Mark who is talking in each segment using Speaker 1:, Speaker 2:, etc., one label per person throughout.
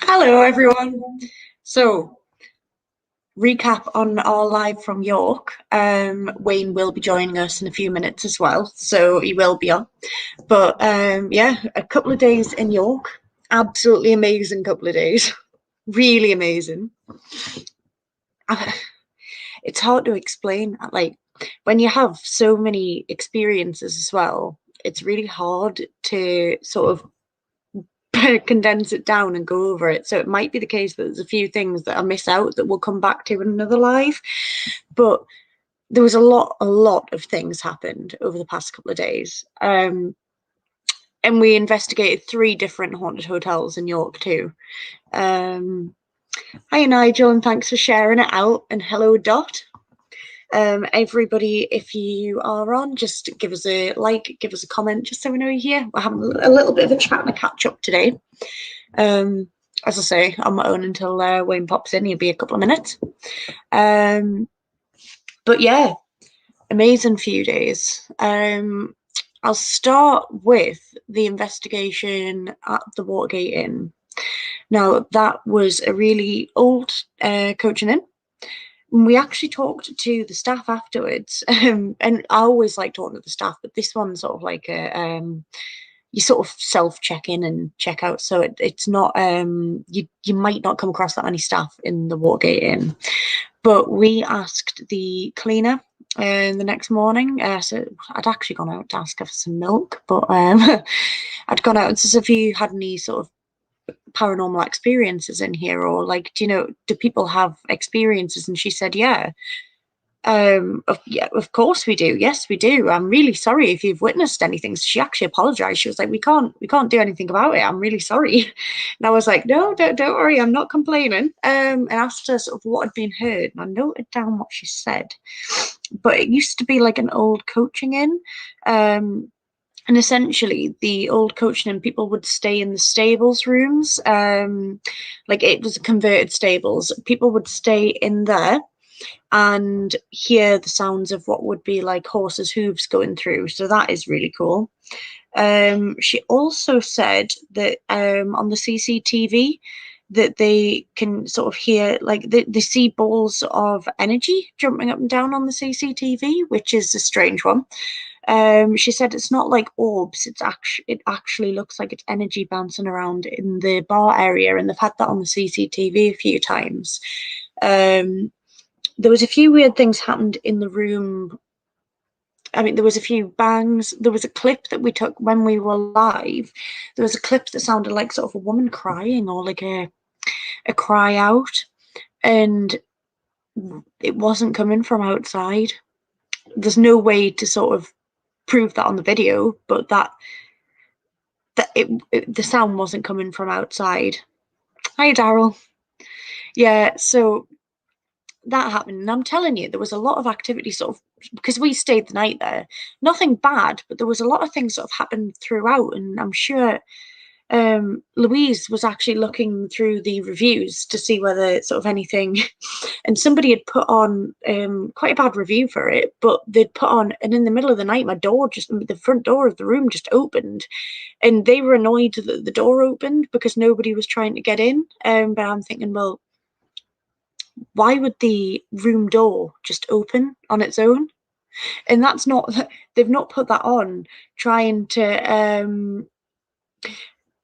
Speaker 1: Hello, everyone. So, recap on our live from York. Wayne will be joining us in a few minutes as well, so he will be on. But yeah, a couple of days in York. Absolutely amazing couple of days. Really amazing. It's hard to explain. Like, when you have so many experiences as well, it's really hard to sort of condense it down and go over it. So it might be the case that there's a few things that I miss out that we'll come back to in another live. But there was a lot of things happened over the past couple of days. And we investigated 3 different haunted hotels in York too. Hi Nigel, and thanks for sharing it out. And hello Dot. Everybody, if you are on, just give us a like, give us a comment, just so we know you're here. We're having a little bit of a chat and a catch up today. As I say, on my own until Wayne pops in. He'll be a couple of minutes. But yeah, amazing few days. I'll start with the investigation at the Watergate Inn. Now, that was a really old coaching inn. We actually talked to the staff afterwards, and I always like talking to the staff, but this one's sort of like a you sort of self-check in and check out, so it's not you might not come across that many staff in the Watergate Inn. But we asked the cleaner the next morning, so I'd actually gone out to ask her for some milk, but I'd gone out and said, have you had any sort of paranormal experiences in here, or like, do people have experiences? And she said, yeah, of course we do. Yes, we do. I'm really sorry if you've witnessed anything. So she actually apologized. She was like, we can't do anything about it. I'm really sorry. And I was like, no, don't worry, I'm not complaining. And asked her sort of what had been heard, and I noted down what she said. But it used to be like an old coaching inn. And essentially, the old coaching inn, people would stay in the stables rooms. Like, it was converted stables. People would stay in there and hear the sounds of what would be like horses' hooves going through. So that is really cool. She also said that on the CCTV, that they can sort of hear, like, they see balls of energy jumping up and down on the CCTV, which is a strange one. She said it's not like orbs, it actually looks like it's energy bouncing around in the bar area, and they've had that on the CCTV a few times. There was a few weird things happened in the room. I mean, there was a few bangs. There was a clip that we took when we were live. There was a clip that sounded like sort of a woman crying, or like a cry out, and it wasn't coming from outside. There's no way to sort of prove that on the video, but the sound wasn't coming from outside. Hi Daryl. Yeah, so that happened, and I'm telling you, there was a lot of activity sort of, because we stayed the night there. Nothing bad, but there was a lot of things sort of happened throughout, and I'm sure Louise was actually looking through the reviews to see whether sort of anything, and somebody had put on quite a bad review for it, but they'd put on, and in the middle of the night, the front door of the room just opened, and they were annoyed that the door opened because nobody was trying to get in. But I'm thinking, well, why would the room door just open on its own? And that's not, they've not put that on trying to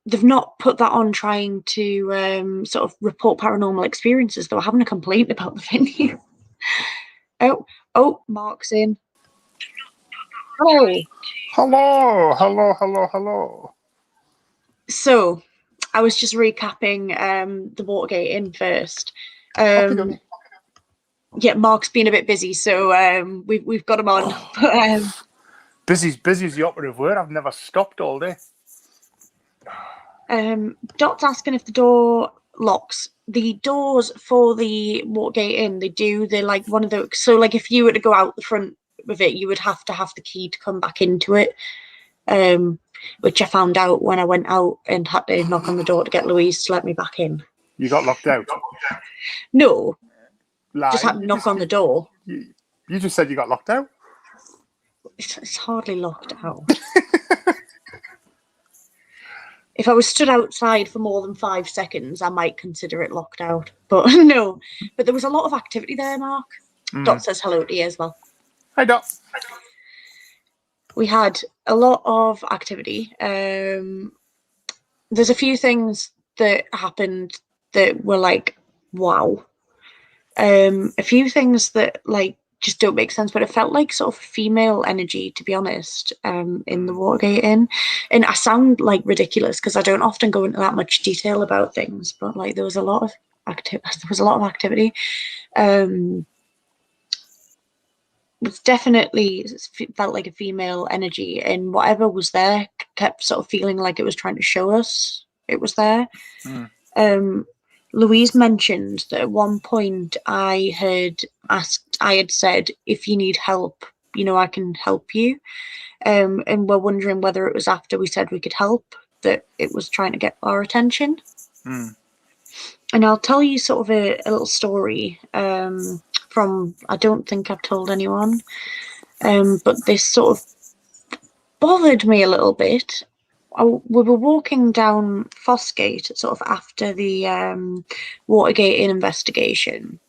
Speaker 1: they've not put that on trying to sort of report paranormal experiences. They were having a complaint about the venue. Oh, Mark's in.
Speaker 2: Hello.
Speaker 1: So, I was just recapping the Watergate Inn first. Yeah, Mark's been a bit busy, so we've got him on.
Speaker 2: Busy's the operative word. I've never stopped all day.
Speaker 1: Dot's asking if the door locks. The doors for the Watergate Inn, they're like one of those. So, like, if you were to go out the front with it, you would have to have the key to come back into it. Which I found out when I went out and had to knock on the door to get Louise to let me back in.
Speaker 2: You got locked out?
Speaker 1: No. Just had to knock on the door.
Speaker 2: You just said you got locked out?
Speaker 1: It's hardly locked out. If I was stood outside for more than 5 seconds, I might consider it locked out. But no, but there was a lot of activity there, Mark. Dot says hello to you as well.
Speaker 2: Hi, Dot.
Speaker 1: We had a lot of activity. There's a few things that happened that were like, wow. A few things that like just don't make sense, but it felt like sort of female energy, to be honest, in the Watergate Inn. And I sound like ridiculous because I don't often go into that much detail about things, but like there was a lot of activity. It definitely felt like a female energy, and whatever was there kept sort of feeling like it was trying to show us it was there. Louise mentioned that at one point I had said, if you need help, I can help you. And we're wondering whether it was after we said we could help that it was trying to get our attention. And I'll tell you sort of a little story from, I don't think I've told anyone, but this sort of bothered me a little bit. We were walking down Fawkes sort of after the Watergate Inn investigation,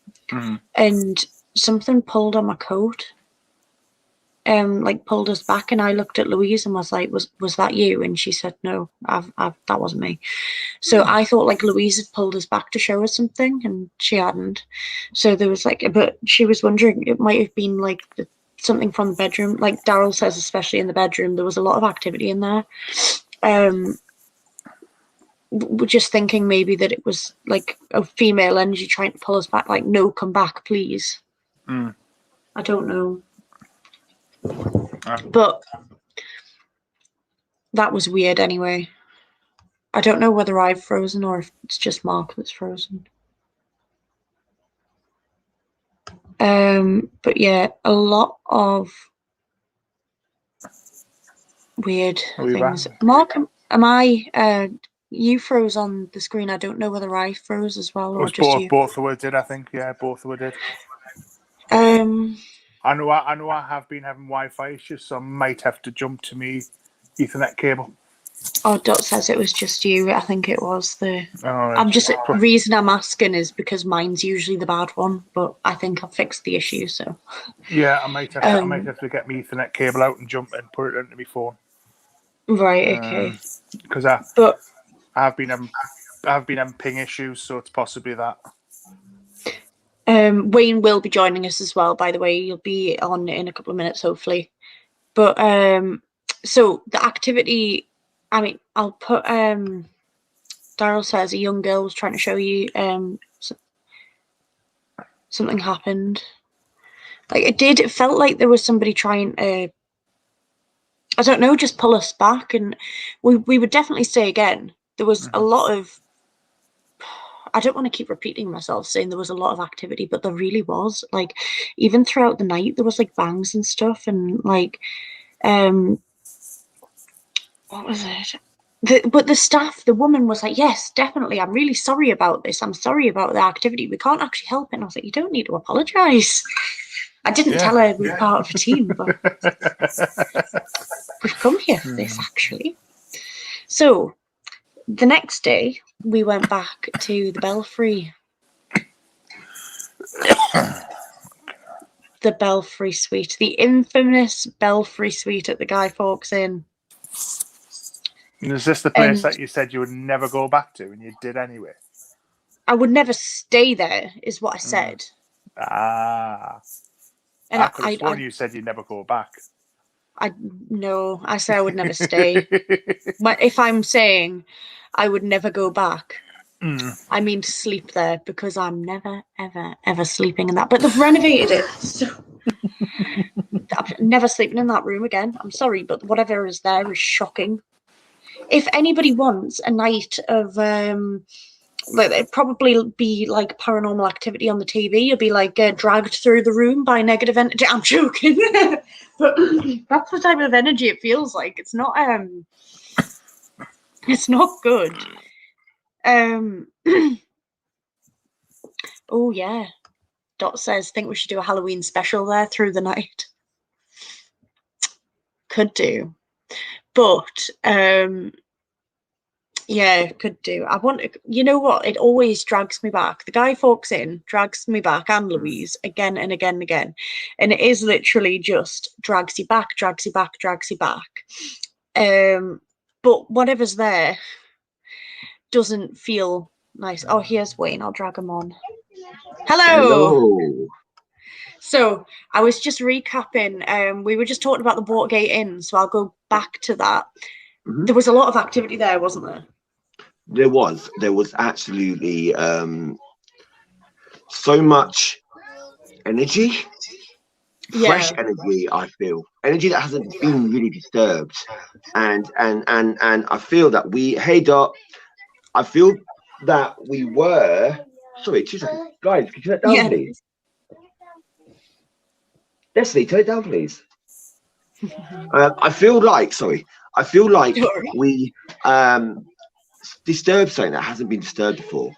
Speaker 1: and something pulled on my coat, like pulled us back, and I looked at Louise and was like, "Was that you?" And she said, "No, that wasn't me." So I thought like Louise had pulled us back to show us something, and she hadn't. So there was like, but she was wondering it might have been like something from the bedroom. Like Daryl says, especially in the bedroom, there was a lot of activity in there. We're just thinking maybe that it was like a female energy trying to pull us back, like, no, come back, please. I don't know. But that was weird anyway. I don't know whether I've frozen or if it's just Mark that's frozen. But yeah, a lot of weird things. Back? Mark, am I? You froze on the screen. I don't know whether I froze as well or just you.
Speaker 2: Both of us did, I think. Yeah, both of us did. I know I have been having Wi-Fi issues, so I might have to jump to me Ethernet cable.
Speaker 1: Oh, Dot says it was just you. I think it was the. I'm just the reason I'm asking is because mine's usually the bad one, but I think I've fixed the issue. So.
Speaker 2: Yeah, I might have to get my Ethernet cable out and jump and put it into my phone.
Speaker 1: Right. Okay.
Speaker 2: Because I've been having ping issues, so it's possibly that.
Speaker 1: Wayne will be joining us as well, by the way. You'll be on in a couple of minutes, hopefully. But so the activity, I mean, I'll put Daryl says a young girl was trying to show you something happened. Like it felt like there was somebody trying to, I don't know, just pull us back, and we would definitely say again, there was a lot of, I don't want to keep repeating myself saying there was a lot of activity, but there really was. Like even throughout the night there was like bangs and stuff, and like what was it? But the staff, the woman was like, yes, definitely, I'm really sorry about this. I'm sorry about the activity. We can't actually help it. And I was like, you don't need to apologise. I didn't tell her we were part of a team, but we've come here for this, actually. So the next day, we went back to the Belfry. The Belfry Suite. The infamous Belfry Suite at the Guy Fawkes Inn.
Speaker 2: Is this the place that you said you would never go back to, and you did anyway?
Speaker 1: I would never stay there, is what I said.
Speaker 2: And I could have sworn you said you'd never go back.
Speaker 1: No, I said I would never stay. But if I'm saying I would never go back, I mean to sleep there, because I'm never, ever, ever sleeping in that. But they've renovated it, so I'm never sleeping in that room again. I'm sorry, but whatever is there is shocking. If anybody wants a night of it'd probably be like Paranormal Activity on the TV. You'll be like dragged through the room by negative energy. I'm joking, but that's the type of energy it feels like. It's not good. Oh yeah, Dot says think we should do a Halloween special there through the night. Could do, but Yeah, could do. I want to, you know what? It always drags me back. The guy Fawkes Inn drags me back, and Louise again and again and again. And it is literally just drags you back, drags you back, drags you back. But whatever's there doesn't feel nice. Oh, here's Wayne. I'll drag him on. Hello.
Speaker 3: Hello.
Speaker 1: So I was just recapping. We were just talking about the Watergate Inn, so I'll go back to that.
Speaker 3: Mhm.
Speaker 1: There was a lot of activity there, wasn't there?
Speaker 3: There was absolutely so much energy, fresh
Speaker 1: Yeah.
Speaker 3: energy. I feel energy that hasn't been really disturbed, and I feel that we. Hey, Dot. I feel that we were. Sorry, 2 seconds, guys. Can you turn it down,
Speaker 1: Yeah.
Speaker 3: please? Leslie, turn it down, please. I feel like. Sorry. I feel like we disturbed something that hasn't been disturbed before,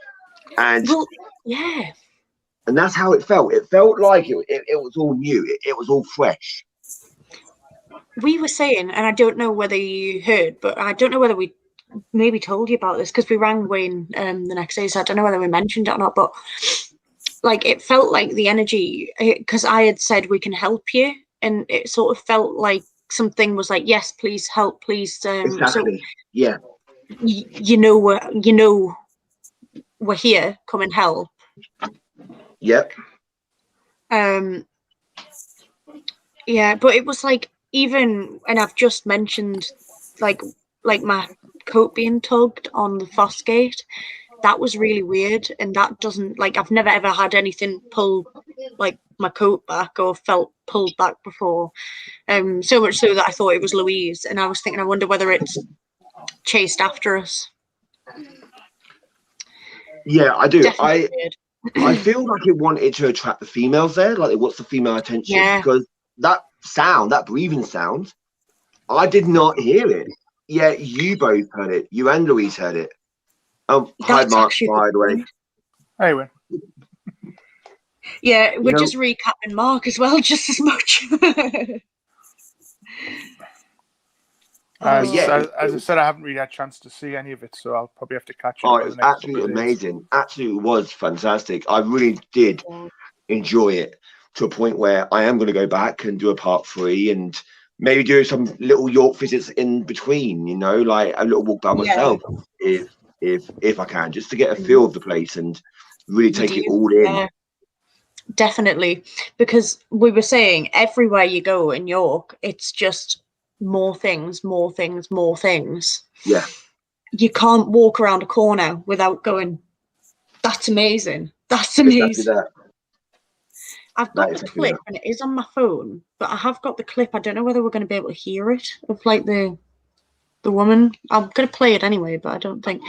Speaker 3: and
Speaker 1: Well, yeah.
Speaker 3: and that's how it felt. It felt like it was all new. It was all fresh.
Speaker 1: We were saying, and I don't know whether you heard, but I don't know whether we maybe told you about this because we rang Wayne the next day, so I don't know whether we mentioned it or not, but like it felt like the energy, because I had said we can help you, and it sort of felt like something was like, yes, please help, please. So
Speaker 3: Exactly. Yeah.
Speaker 1: you know we're here, come and help.
Speaker 3: Yep.
Speaker 1: Yeah, but it was like, even, and I've just mentioned like my coat being tugged on the Fosgate. That was really weird, and that doesn't, like, I've never ever had anything pull like my coat back or felt pulled back before. So much so that I thought it was Louise, and I was thinking, I wonder whether it's chased after us.
Speaker 3: Yeah, I do.
Speaker 1: Definitely weird.
Speaker 3: I feel like it wanted to attract the females there, like it wants the female attention,
Speaker 1: Yeah.
Speaker 3: because that sound, that breathing sound, I did not hear it. Yeah, you both heard it. You and Louise heard it. Hi,
Speaker 1: That's
Speaker 3: Mark,
Speaker 1: actually
Speaker 3: by the way.
Speaker 2: Hey, Win.
Speaker 1: Yeah, we're
Speaker 3: know-
Speaker 1: just recapping Mark as well, just as much.
Speaker 2: As
Speaker 3: yeah,
Speaker 2: I said, I haven't really had a chance to see any of it, so I'll probably have to catch it
Speaker 3: Oh,
Speaker 2: over
Speaker 3: it
Speaker 2: the
Speaker 3: was
Speaker 2: next couple
Speaker 3: absolutely
Speaker 2: of days.
Speaker 3: amazing. Absolutely was fantastic. I really did enjoy it to a point where I am going to go back and do a part 3 and maybe do some little York visits in between, you know, like a little walk by myself if I can, just to get a feel of the place and really take it all in.
Speaker 1: Yeah, definitely. Because we were saying everywhere you go in York, it's just more things, more things, more things.
Speaker 3: Yeah.
Speaker 1: You can't walk around a corner without going, that's amazing. That's
Speaker 3: Exactly
Speaker 1: amazing.
Speaker 3: that.
Speaker 1: I've got the clip and it is on my phone, but I have got the clip. I don't know whether we're going to be able to hear it of like the woman. I'm going to play it anyway, but I don't think.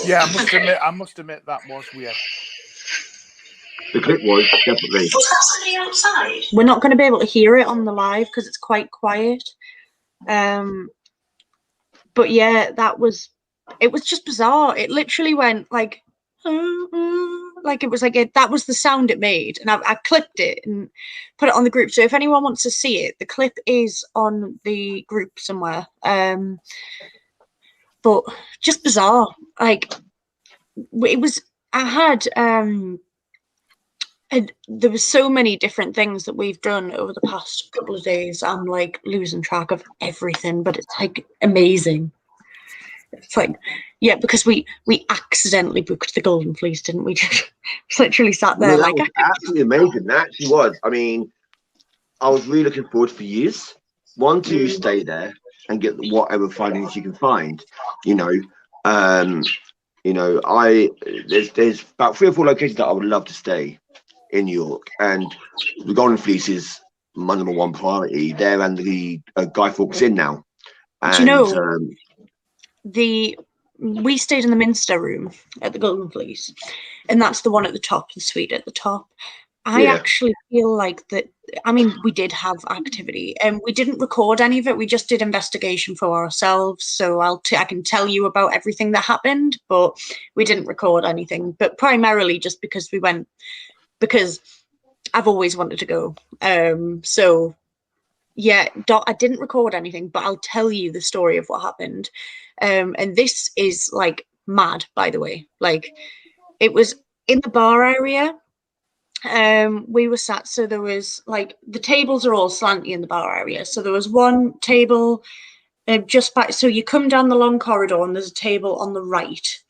Speaker 2: Yeah, I must admit that was weird.
Speaker 3: The clip was definitely.
Speaker 1: Was that somebody outside? We're not going to be able to hear it on the live because it's quite quiet. But yeah, it was just bizarre. It literally went like it was like that was the sound it made, and I clipped it and put it on the group. So if anyone wants to see it, the clip is on the group somewhere. But just bizarre. Like it was. I had and there was so many different things that we've done over the past couple of days. I'm like losing track of everything, but it's like amazing. It's like, yeah, because we accidentally booked the Golden Fleece, didn't we? Just literally sat there
Speaker 3: That was absolutely amazing. That actually was. I mean, I was really looking forward for years. One, to stay there and get whatever findings you can find. You know, there's about 3 or 4 locations that I would love to stay in New York, and the Golden Fleece is my #1 priority there, and the Guy Fawkes Inn now. And,
Speaker 1: do you know, we stayed in the Minster room at the Golden Fleece, and that's the one at the top, the suite at the top. I actually feel like that. I mean, we did have activity, and we didn't record any of it. We just did investigation for ourselves. So I can tell you about everything that happened, but we didn't record anything. But primarily just because we went, because I've always wanted to go. So yeah, I didn't record anything, but I'll tell you the story of what happened. And this is like mad, by the way. Like, it was in the bar area. We were sat, so there was like, the tables are all slanty in the bar area. So there was one table just back. So you come down the long corridor and there's a table on the right,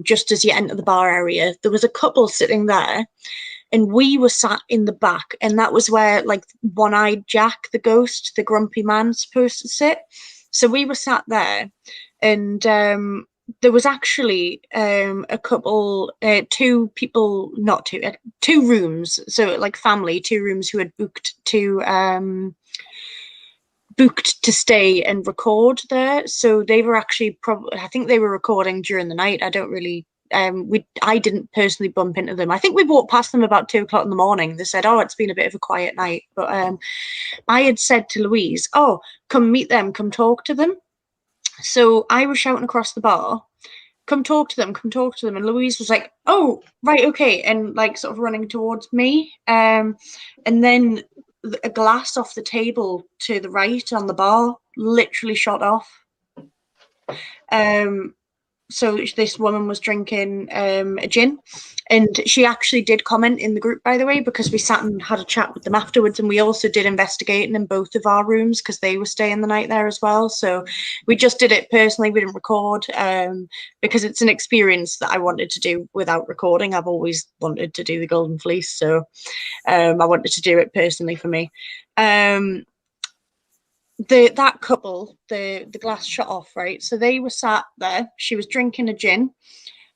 Speaker 1: just as you enter the bar area. There was a couple sitting there, and we were sat in the back, and that was where like one-eyed Jack, the ghost, the grumpy man, supposed to sit. So we were sat there, and there was actually a couple, two people, not two, two rooms. So like family, two rooms who had booked to stay and record there. So they were actually probably, I think they were recording during the night. I don't really, I didn't personally bump into them. I think we walked past them about 2 o'clock in the morning. They said, oh, it's been a bit of a quiet night. But I had said to Louise, oh, come meet them, come talk to them. So I was shouting across the bar, come talk to them, come talk to them. And Louise was like, oh, right, okay. And like sort of running towards me. And then a glass off the table to the right on the bar literally shot off. So this woman was drinking a gin, and she actually did comment in the group, by the way, because we sat and had a chat with them afterwards, and we also did investigating in both of our rooms because they were staying the night there as well. So we just did it personally. We didn't record because it's an experience that I wanted to do without recording. I've always wanted to do the Golden Fleece, so I wanted to do it personally for me. That couple, the glass shut off, right? So they were sat there. She was drinking a gin,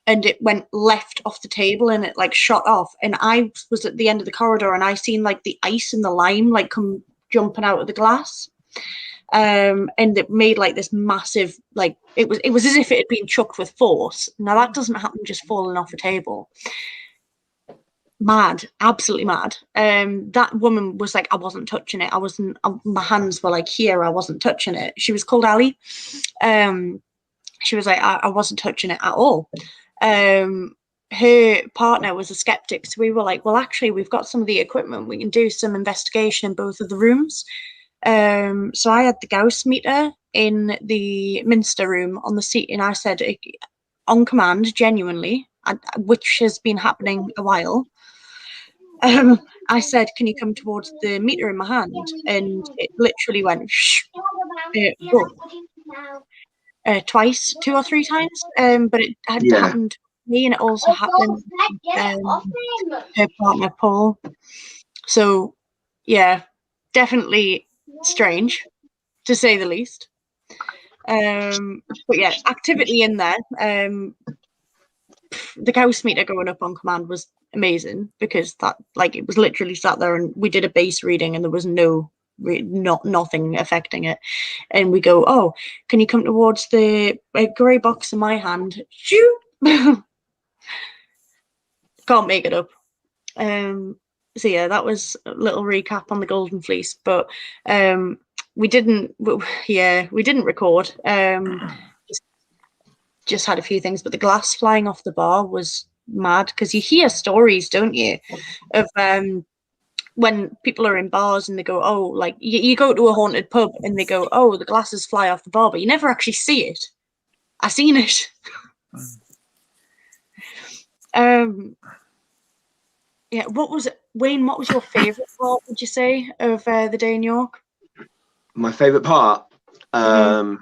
Speaker 1: and it went left off the table, and it like shot off. And I was at the end of the corridor, and I seen like the ice and the lime like come jumping out of the glass, and it made like this massive, like it was as if it had been chucked with force. Now that doesn't happen just falling off a table. Mad, absolutely mad. That woman was like, I wasn't touching it. I wasn't, my hands were like here, I wasn't touching it. She was called Ali. She was like, I wasn't touching it at all. Her partner was a skeptic, so we were like, well, actually, we've got some of the equipment, we can do some investigation in both of the rooms. So I had the Gauss meter in the Minster room on the seat, and I said, on command, genuinely, which has been happening a while, I said, can you come towards the meter in my hand? And it literally went twice, 2 or 3 times. But it had happened to me, and it also happened her partner, Paul. So, yeah, definitely strange, to say the least. But yeah, activity in there. The Gauss meter going up on command was amazing, because that, like, it was literally sat there, and we did a base reading, and there was nothing affecting it. And we go, oh, can you come towards the grey box in my hand? Shoo! Can't make it up. So yeah, that was a little recap on the Golden Fleece, but we didn't record. Just had a few things, but the glass flying off the bar was mad, because you hear stories, don't you, of when people are in bars and they go, oh, like you go to a haunted pub and they go, oh, the glasses fly off the bar, but you never actually see it. I seen it. Yeah, what was it, Wayne? What was your favourite part, would you say, of the day in York?
Speaker 3: My favourite part, the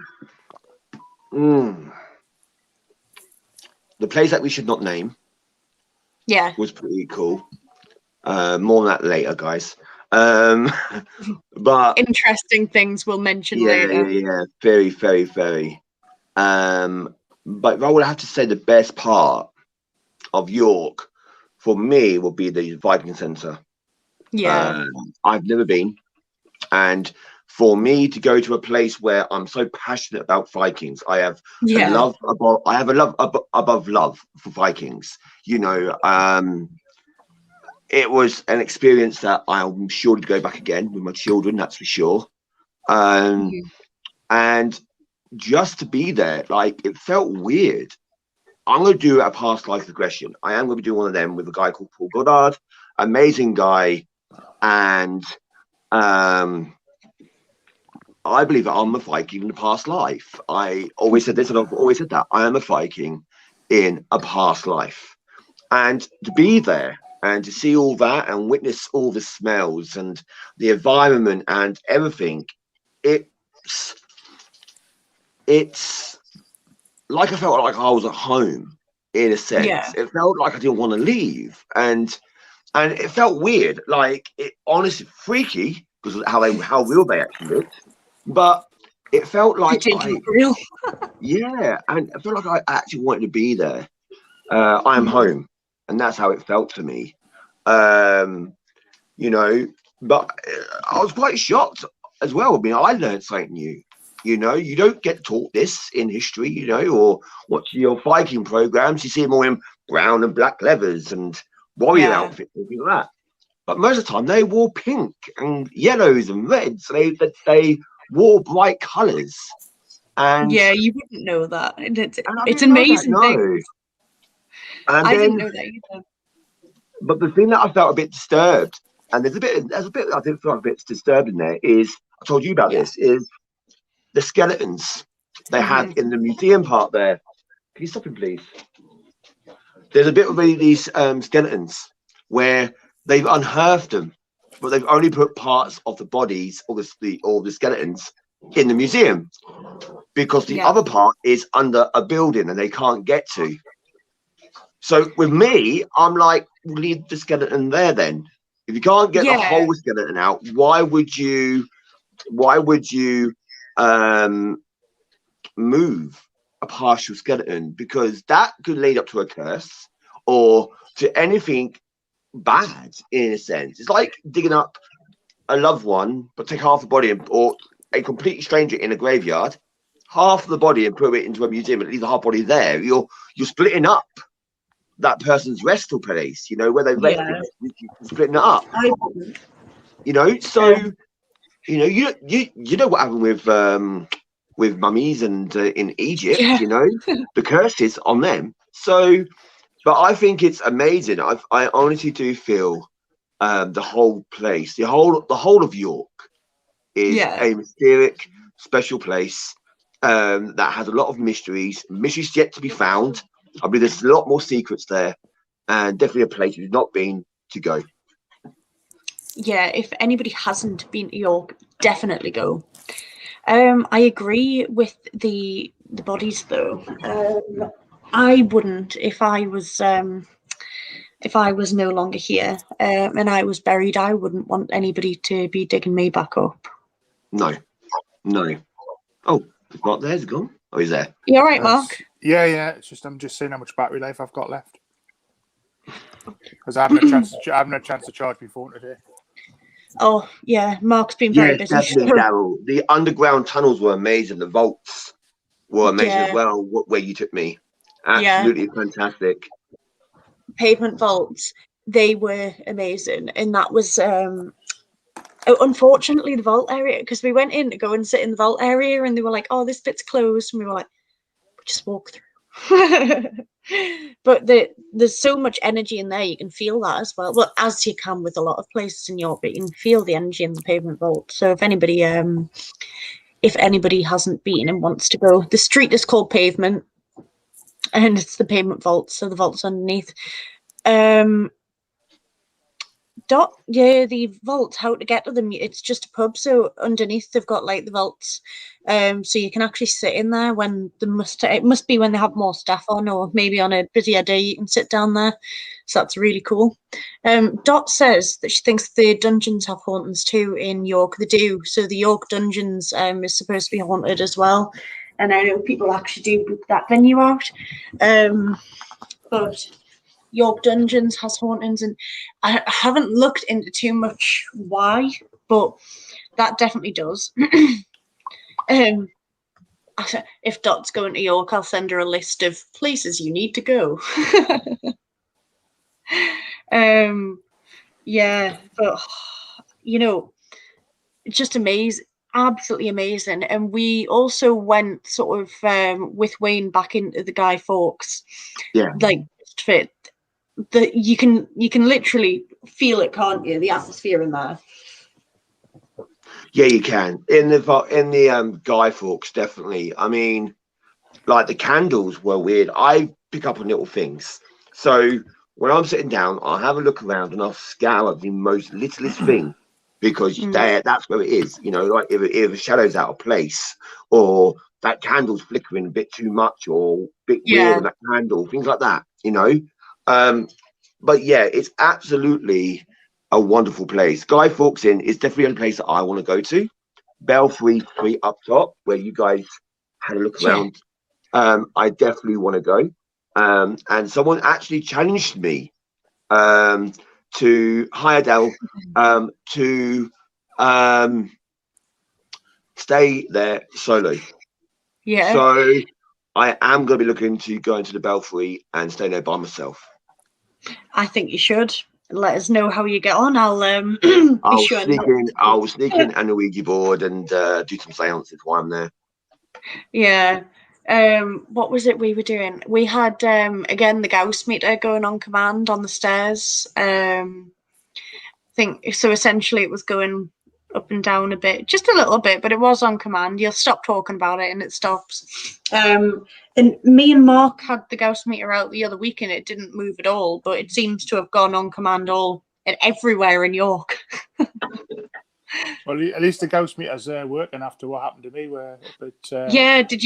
Speaker 3: place that we should not name, was pretty cool. More on that later, guys. But
Speaker 1: interesting things we'll mention later.
Speaker 3: Yeah, very, very, very. But I would have to say the best part of York for me would be the Viking Center.
Speaker 1: Yeah,
Speaker 3: I've never been, and for me to go to a place where I'm so passionate about Vikings, I have a love above love for Vikings. You know, it was an experience that I'm sure to go back again with my children. That's for sure. And just to be there, like, it felt weird. I'm going to do a past life regression. I am going to be doing one of them with a guy called Paul Goddard, amazing guy, and I believe that I'm a Viking in a past life. I always said this, and I've always said that. I am a Viking in a past life. And to be there and to see all that and witness all the smells and the environment and everything, it's like I felt like I was at home in a sense.
Speaker 1: Yeah.
Speaker 3: It felt like I didn't want to leave. And it felt weird, like it honestly freaky because of how real they actually looked. But it felt like
Speaker 1: real.
Speaker 3: yeah, and I felt like I actually wanted to be there. I am home, and that's how it felt to me. You know, but I was quite shocked as well. I mean, I learned something new. You know, you don't get taught this in history, you know, or watching your Viking programs. You see them all in brown and black leathers and warrior outfits and things like that. But most of the time, they wore pink and yellows and reds. They wore bright colours. And
Speaker 1: yeah, you wouldn't know that. It's
Speaker 3: That,
Speaker 1: amazing
Speaker 3: no.
Speaker 1: thing.
Speaker 3: And
Speaker 1: I
Speaker 3: then,
Speaker 1: didn't know that either.
Speaker 3: But the thing that I felt a bit disturbed, and there's a bit I did feel a bit disturbed in there, is I told you about this, is the skeletons they have in the museum part there. Can you stop him, please? There's a bit of these skeletons where they've unearthed them, but they've only put parts of the bodies or the skeletons in the museum because the other part is under a building and they can't get to. So with me, I'm like, leave the skeleton there then. If you can't get the whole skeleton out, why would you move a partial skeleton? Because that could lead up to a curse or to anything bad in a sense. It's like digging up a loved one, but take half the body or a complete stranger in a graveyard, half the body and put it into a museum and leave the half body there. You're splitting up that person's restal place, you know, where they rested, splitting it up. You know, so you know, you know what happened with mummies and in Egypt, you know, the curses on them. So, but I think it's amazing. I honestly do feel the whole place, the whole of York is a mysterious, special place that has a lot of mysteries yet to be found. I believe there's a lot more secrets there, and definitely a place you've not been to go.
Speaker 1: Yeah, if anybody hasn't been to York, definitely go. I agree with the bodies though. I wouldn't if I was no longer here and I was buried. I wouldn't want anybody to be digging me back up.
Speaker 3: No. Oh, Mark there's gone. Oh, he's there.
Speaker 1: You all right, Mark?
Speaker 2: Yeah. It's just I'm just seeing how much battery life I've got left because I haven't had a chance to charge my phone today.
Speaker 1: Oh yeah, Mark's been very busy.
Speaker 3: Definitely, Daryl. The underground tunnels were amazing. The vaults were amazing as well. Where you took me, absolutely fantastic.
Speaker 1: Pavement vaults, they were amazing, and that was unfortunately the vault area, because we went in to go and sit in the vault area, and they were like, "Oh, this bit's closed," and we were like, "We just walk through." But there's so much energy in there, you can feel that as well. Well, as you can with a lot of places in York, but you can feel the energy in the pavement vault. So if anybody hasn't been and wants to go, the street is called Pavement and it's the pavement vault, so the vault's underneath. The vault, how to get to them, it's just a pub, so underneath they've got like the vaults, so you can actually sit in there when it must be when they have more staff on, or maybe on a busier day you can sit down there, so that's really cool. Dot says that she thinks the dungeons have hauntings too in York. They do. So the York dungeons is supposed to be haunted as well, and I know people actually do book that venue out, but York Dungeons has hauntings, and I haven't looked into too much why, but that definitely does. If Dot's going to York, I'll send her a list of places you need to go. Yeah, but you know, just amazing, absolutely amazing. And we also went sort of with Wayne back into the Guy Fawkes, like fit. That you can literally feel it, can't you? The atmosphere in there.
Speaker 3: Yeah, you can in the Guy Fawkes, definitely. I mean, like the candles were weird. I pick up on little things. So when I'm sitting down, I'll have a look around and I'll scour the most littlest thing because that's where it is. You know, like if a shadow's out of place or that candle's flickering a bit too much or a bit weird on that candle, things like that. You know, but yeah, it's absolutely a wonderful place. Guy Fawkes Inn is definitely a place that I want to go to. Belfry Street up top, where you guys had a look around. I definitely want to go. And someone actually challenged me to Hyredale to stay there solo.
Speaker 1: Yeah.
Speaker 3: So I am going to be looking to go into the Belfry and stay there by myself.
Speaker 1: I think you should. Let us know how you get on. I'll
Speaker 3: I'll
Speaker 1: sure.
Speaker 3: sneak in and a Ouija board and do some seances while I'm there.
Speaker 1: Yeah. What was it we were doing? We had again the Gauss meter going on command on the stairs. Think so. Essentially, it was going up and down a bit, just a little bit, but it was on command. You'll stop talking about it and it stops. And me and Mark had the Gauss meter out the other week and it didn't move at all, but it seems to have gone on command all and everywhere in York.
Speaker 2: Well, at least the Gauss meter's working after what happened to me.
Speaker 1: Yeah, did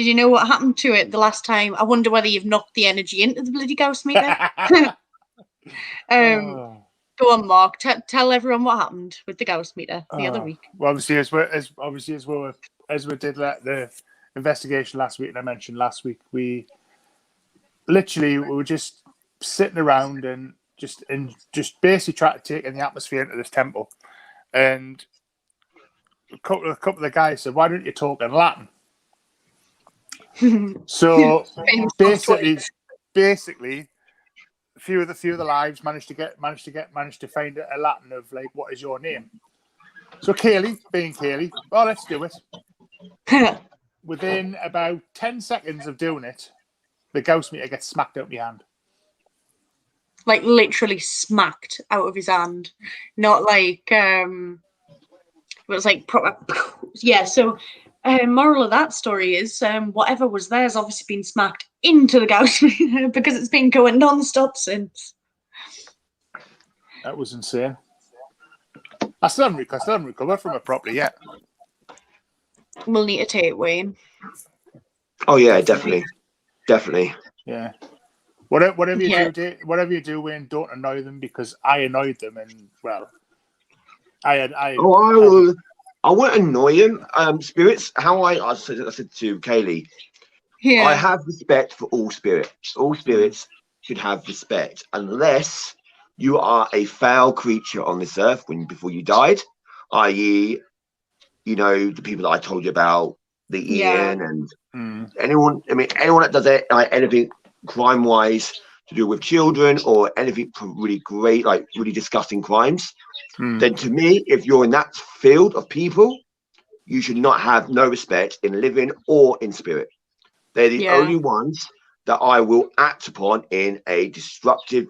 Speaker 1: you know what happened to it the last time? I wonder whether you've knocked the energy into the bloody Gauss meter. Go on, Mark. Tell everyone what happened with the Gauss meter the other week.
Speaker 2: Well, obviously, as we did the investigation last week, and I mentioned last week, we were just sitting around and just basically trying to take in the atmosphere into this temple. And a couple of the guys said, "Why don't you talk in Latin?" So basically. A few of the lives managed to find a Latin of like, what is your name? So Kaylee, well, let's do it. Within about 10 seconds of doing it, the Gauss meter gets smacked out of your hand.
Speaker 1: Like literally smacked out of his hand. Not like it was like proper. Yeah. So moral of that story is whatever was there has obviously been smacked into the Gauss meter because it's been going non-stop since.
Speaker 2: That was insane. I still haven't recovered from it properly yet.
Speaker 1: We'll need to take it, Wayne.
Speaker 3: Oh yeah, definitely.
Speaker 2: Yeah. Whatever you do, Wayne, don't annoy them because I annoyed them, and well, I
Speaker 3: won't annoy him. Spirits. I said to Kaylee, I have respect for all spirits. All spirits should have respect, unless you are a foul creature on this earth before you died, i.e., you know, the people that I told you about, the Ian and anyone. I mean, anyone that does it, like anything crime-wise to do with children or anything really great, like really disgusting crimes. Then to me, if you're in that field of people, you should not have no respect in living or in spirit. They're the only ones that I will act upon in a destructive,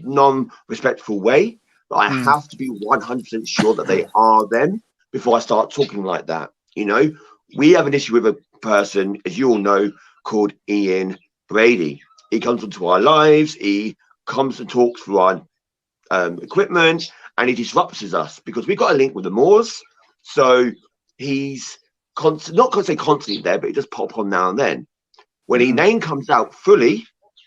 Speaker 3: non-respectful way. But I have to be 100% sure that they are them before I start talking like that. You know, we have an issue with a person, as you all know, called Ian Brady. He comes into our lives. He comes and talks through our equipment, and he disrupts us because we've got a link with the Moors. So he's not constantly there, but he just pop on now and then. When his name comes out fully,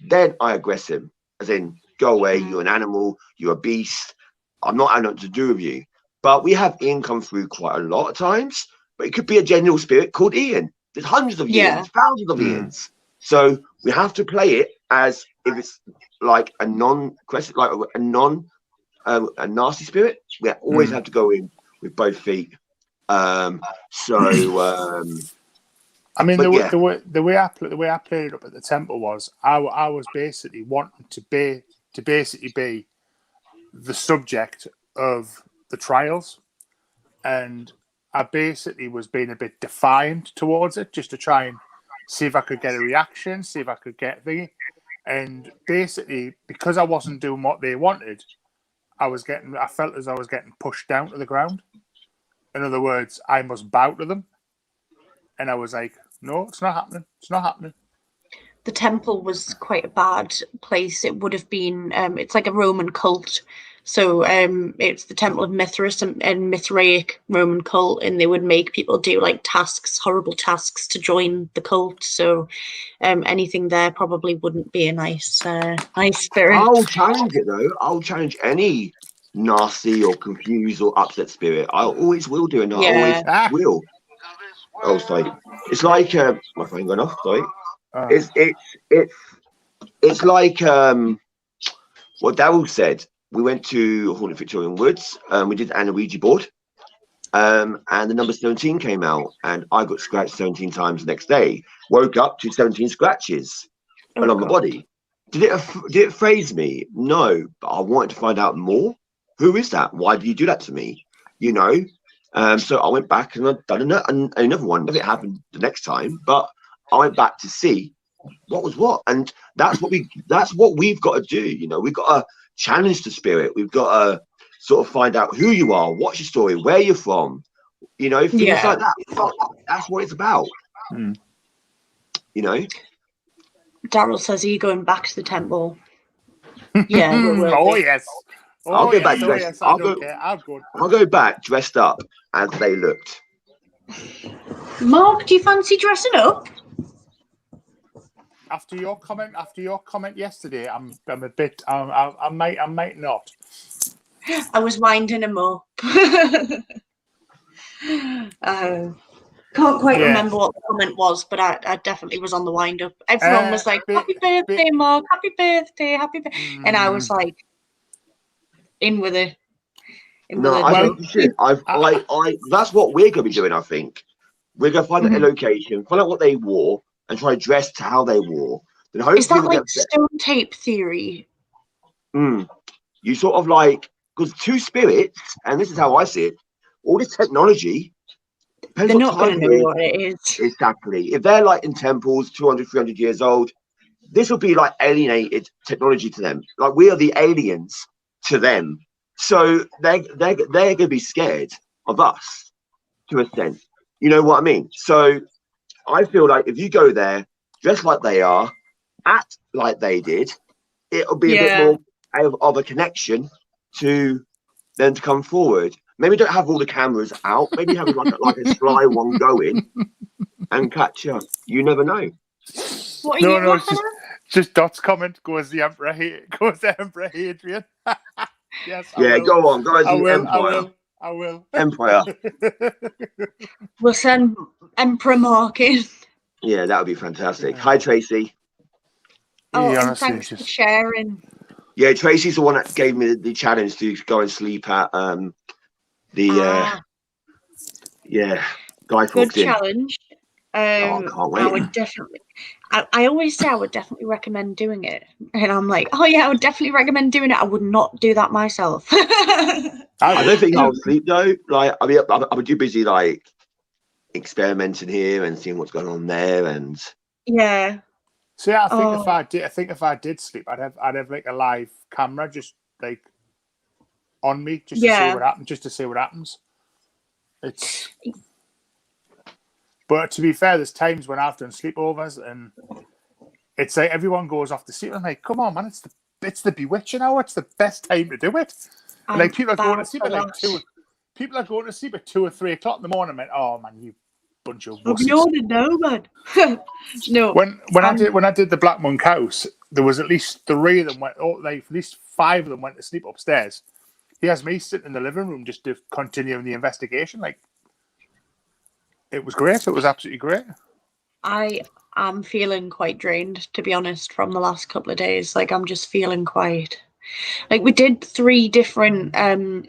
Speaker 3: then I aggress him, as in, go away, you're an animal, you're a beast, I'm not having nothing to do with you. But we have Ian come through quite a lot of times, but it could be a general spirit called Ian. There's hundreds of Ians, thousands of Ians. So we have to play it as if it's like a a nasty spirit. We always have to go in with both feet.
Speaker 2: I mean, the way I played it up at the temple was I was basically wanting to be the subject of the trials, and I basically was being a bit defiant towards it, just to try and see if I could get a reaction, see if I could get thingy, and basically because I wasn't doing what they wanted, I felt as I was getting pushed down to the ground. In other words, I must bow to them. And I was like, no, it's not happening. It's not happening.
Speaker 1: The temple was quite a bad place. It would have been, it's like a Roman cult. So it's the Temple of Mithras and Mithraic Roman cult, and they would make people do like tasks, horrible tasks to join the cult. So anything there probably wouldn't be a nice spirit.
Speaker 3: I'll challenge it though. I'll challenge any nasty or confused or upset spirit. I always will do, and I always will. Oh, sorry. It's like my phone going off. Sorry. It's like what Daryl said. We went to Haunted Victorian Woods. We did an Ouija board, and the number 17 came out, and I got scratched 17 times the next day. Woke up to 17 scratches along my body. Did it faze me? No, but I wanted to find out more. Who is that? Why did you do that to me? You know. So I went back and I've done another one. If it happened the next time, but I went back to see what was what, and that's what we've got to do. You know, we've got to challenge the spirit. We've got to sort of find out who you are, what's your story, where you're from. You know, things like that. That's what it's about. You know.
Speaker 1: Daryl says, "Are you going back to the temple?" Yeah.
Speaker 2: Oh yes.
Speaker 3: I'll go back dressed.
Speaker 2: Yes, I'll
Speaker 3: go back dressed up as they looked.
Speaker 1: Mark, do you fancy dressing up?
Speaker 2: After your comment yesterday, I'm a bit. I might not.
Speaker 1: I was winding him up. Can't quite remember what the comment was, but I definitely was on the wind up. Everyone was like, "Happy birthday, Mark! Happy birthday! Happy birthday!" And I was like, in with it.
Speaker 3: That's what we're gonna be doing. I think we're gonna find a location, find out what they wore, and try to dress to how they wore. Then hopefully
Speaker 1: is that like stone tape theory?
Speaker 3: You sort of like, because two spirits, and this is how I see it. All this technology.
Speaker 1: They're not going to know what it is.
Speaker 3: Exactly. If they're like in temples, 200, 300 years old, this will be like alienated technology to them. Like we are the aliens to them. So they're going to be scared of us to a extent. You know what I mean? So I feel like if you go there, dress like they are, act like they did, it'll be a bit more of a connection to them to come forward. Maybe don't have all the cameras out. Maybe have like a sly one going and catch you. You never know.
Speaker 1: What are you laughing at?
Speaker 2: Just Dot's comment. Go as the Emperor. Go as the Emperor Hadrian. Yes.
Speaker 3: Go on. Go as the Empire.
Speaker 2: I will.
Speaker 3: Empire.
Speaker 1: We'll send Emperor Mark in.
Speaker 3: Yeah, that would be fantastic. Hi, Tracy.
Speaker 1: Oh, and thanks for sharing.
Speaker 3: Yeah, Tracy's the one that gave me the challenge to go and sleep at Guy Fawkes Inn.
Speaker 1: Good challenge.
Speaker 3: I can't wait.
Speaker 1: I would definitely. I always say I would definitely recommend doing it, and I'm like, oh yeah, I would definitely recommend doing it. I would not do that myself.
Speaker 3: I don't think I'll sleep though. Like, I mean, I'm too busy like experimenting here and seeing what's going on there, and
Speaker 1: yeah.
Speaker 2: So yeah, I think if I did sleep, I'd have like a live camera just like on me just to see what happens. Just to see what happens. But to be fair, there's times when I've done sleepovers and it's like everyone goes off to sleep. I'm like, come on, man, it's the bewitching hour. It's the best time to do it. And like people are going to sleep at like 2. People are going to sleep at 2 or 3 o'clock in the morning. I'm like, oh man, you bunch of wusses.
Speaker 1: No, man. No.
Speaker 2: When I did the Black Monk House, there was at least 3 of them went. At least 5 of them went to sleep upstairs. He has me sitting in the living room just to continue the investigation. Like, it was great. It was absolutely great.
Speaker 1: I am feeling quite drained, to be honest, from the last couple of days. Like, I'm just feeling quite. Like, we did 3 different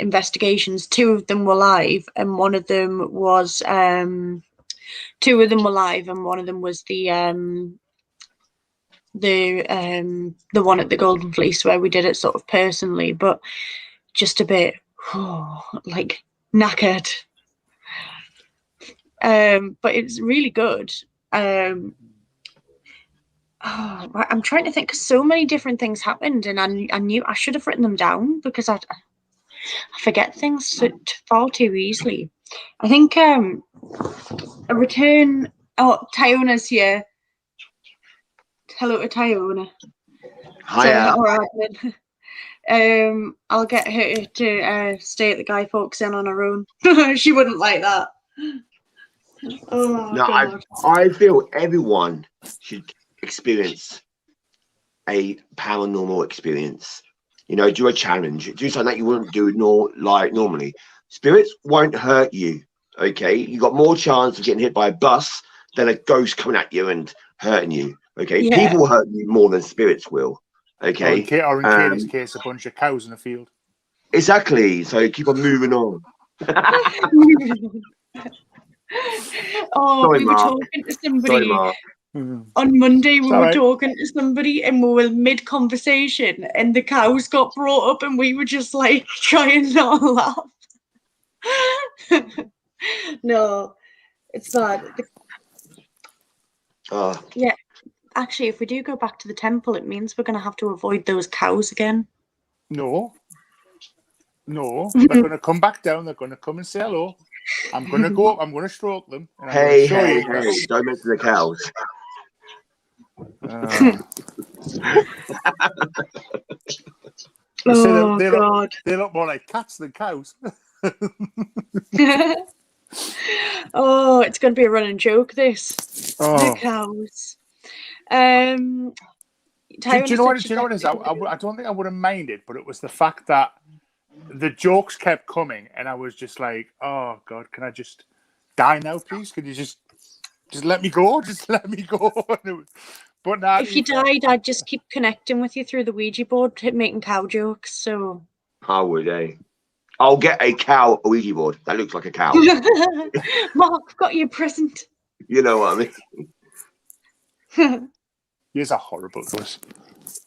Speaker 1: investigations. 2 of them were live, and one of them was 2 of them were live, and one of them was the one at the Golden Fleece where we did it sort of personally, but just a bit like knackered. But it's really good. I'm trying to think because so many different things happened, and I knew I should have written them down because I forget things far too easily. I think a return. Oh, Tyona's here. Hello to Tyona.
Speaker 3: Hiya.
Speaker 1: I'll get her to stay at the Guy Fawkes Inn on her own. She wouldn't like that. Oh,
Speaker 3: No,
Speaker 1: God.
Speaker 3: I feel everyone should experience a paranormal experience. You know, do a challenge, do something that you wouldn't do normally. Spirits won't hurt you. Okay, you got more chance of getting hit by a bus than a ghost coming at you and hurting you. Okay,
Speaker 1: Yeah.
Speaker 3: people will hurt you more than spirits will. Okay,
Speaker 2: or in Katie's case, a bunch of cows in the field.
Speaker 3: Exactly. So keep on moving on.
Speaker 1: Oh,
Speaker 3: Sorry,
Speaker 1: we were
Speaker 3: Mark.
Speaker 1: talking to somebody
Speaker 3: Sorry, Mark.
Speaker 1: on Monday. We were
Speaker 2: right.
Speaker 1: talking to somebody and we were mid conversation, and the cows got brought up, and we were just like trying not to laugh. No, it's bad. Yeah, actually, if we do go back to the temple, it means we're going to have to avoid those cows again.
Speaker 2: No, they're going to come back down. They're going to come and say hello. I'm going to go up. I'm going to stroke them. And I'm
Speaker 3: Hey,
Speaker 2: show
Speaker 3: hey,
Speaker 2: you
Speaker 3: hey! Don't mention the cows.
Speaker 1: Oh, God.
Speaker 2: They look more like cats than cows.
Speaker 1: Oh, it's going to be a running joke, this. The cows.
Speaker 2: Do you know what it is? I don't think I would have minded, but it was the fact that the jokes kept coming, and I was just like, "Oh God, can I just die now, please? Could you just let me go? Just let me go." But now,
Speaker 1: if you died, I'd just keep connecting with you through the Ouija board, making cow jokes. So
Speaker 3: I would, eh? I'll get a cow Ouija board. That looks like a cow.
Speaker 1: Mark, got you a present.
Speaker 3: You know what I mean?
Speaker 2: Years are horrible to us.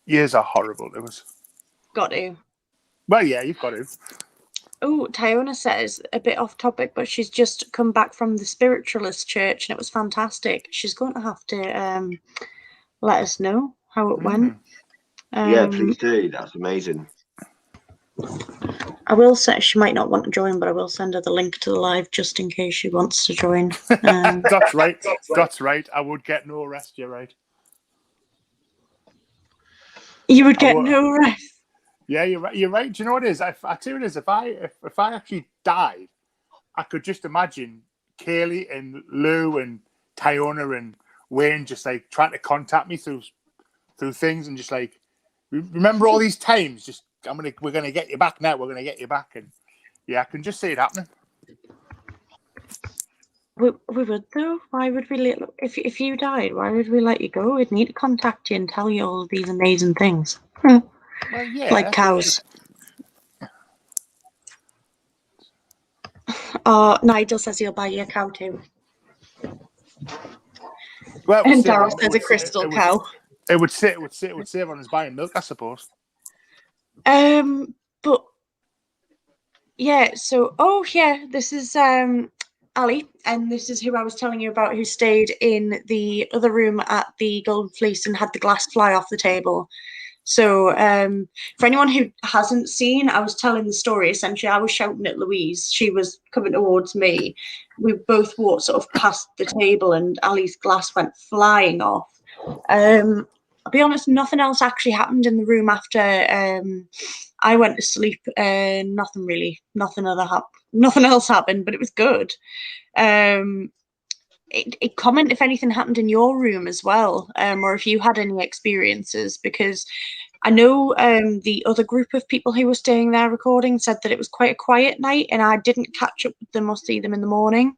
Speaker 2: Years are horrible to us.
Speaker 1: Got to.
Speaker 2: Well, yeah, you've got to.
Speaker 1: Oh, Tyona says, a bit off topic, but she's just come back from the spiritualist church and it was fantastic. She's going to have to let us know how it went.
Speaker 3: Yeah, please do. That's amazing.
Speaker 1: I will say she might not want to join, but I will send her the link to the live just in case she wants to join.
Speaker 2: That's right. That's right. I would get no rest. You're right.
Speaker 1: You would get no rest.
Speaker 2: Yeah, you're right. You're right. Do you know what it is? I tell you what it is. If I actually died, I could just imagine Kaylee and Lou and Tyona and Wayne just like trying to contact me through things and just like remember all these times. Just we're gonna get you back now. We're gonna get you back, and yeah, I can just see it happening.
Speaker 1: We would though. Why would we let if you died? Why would we let you go? We'd need to contact you and tell you all of these amazing things.
Speaker 2: Well, yeah,
Speaker 1: like cows. Oh, Nigel says he'll buy you a cow too.
Speaker 2: Well,
Speaker 1: and Darryl says a crystal cow.
Speaker 2: It would save on his buying milk, I suppose.
Speaker 1: But yeah. So this is Ali, and this is who I was telling you about, who stayed in the other room at the Golden Fleece and had the glass fly off the table. So for anyone who hasn't seen, I was telling the story. Essentially, I was shouting at Louise. She was coming towards me. We both walked sort of past the table and Ali's glass went flying off. I'll be honest, nothing else actually happened in the room after I went to sleep. Nothing else happened, but it was good. Comment if anything happened in your room as well, or if you had any experiences, because I know the other group of people who were staying there recording said that it was quite a quiet night, and I didn't catch up with them or see them in the morning.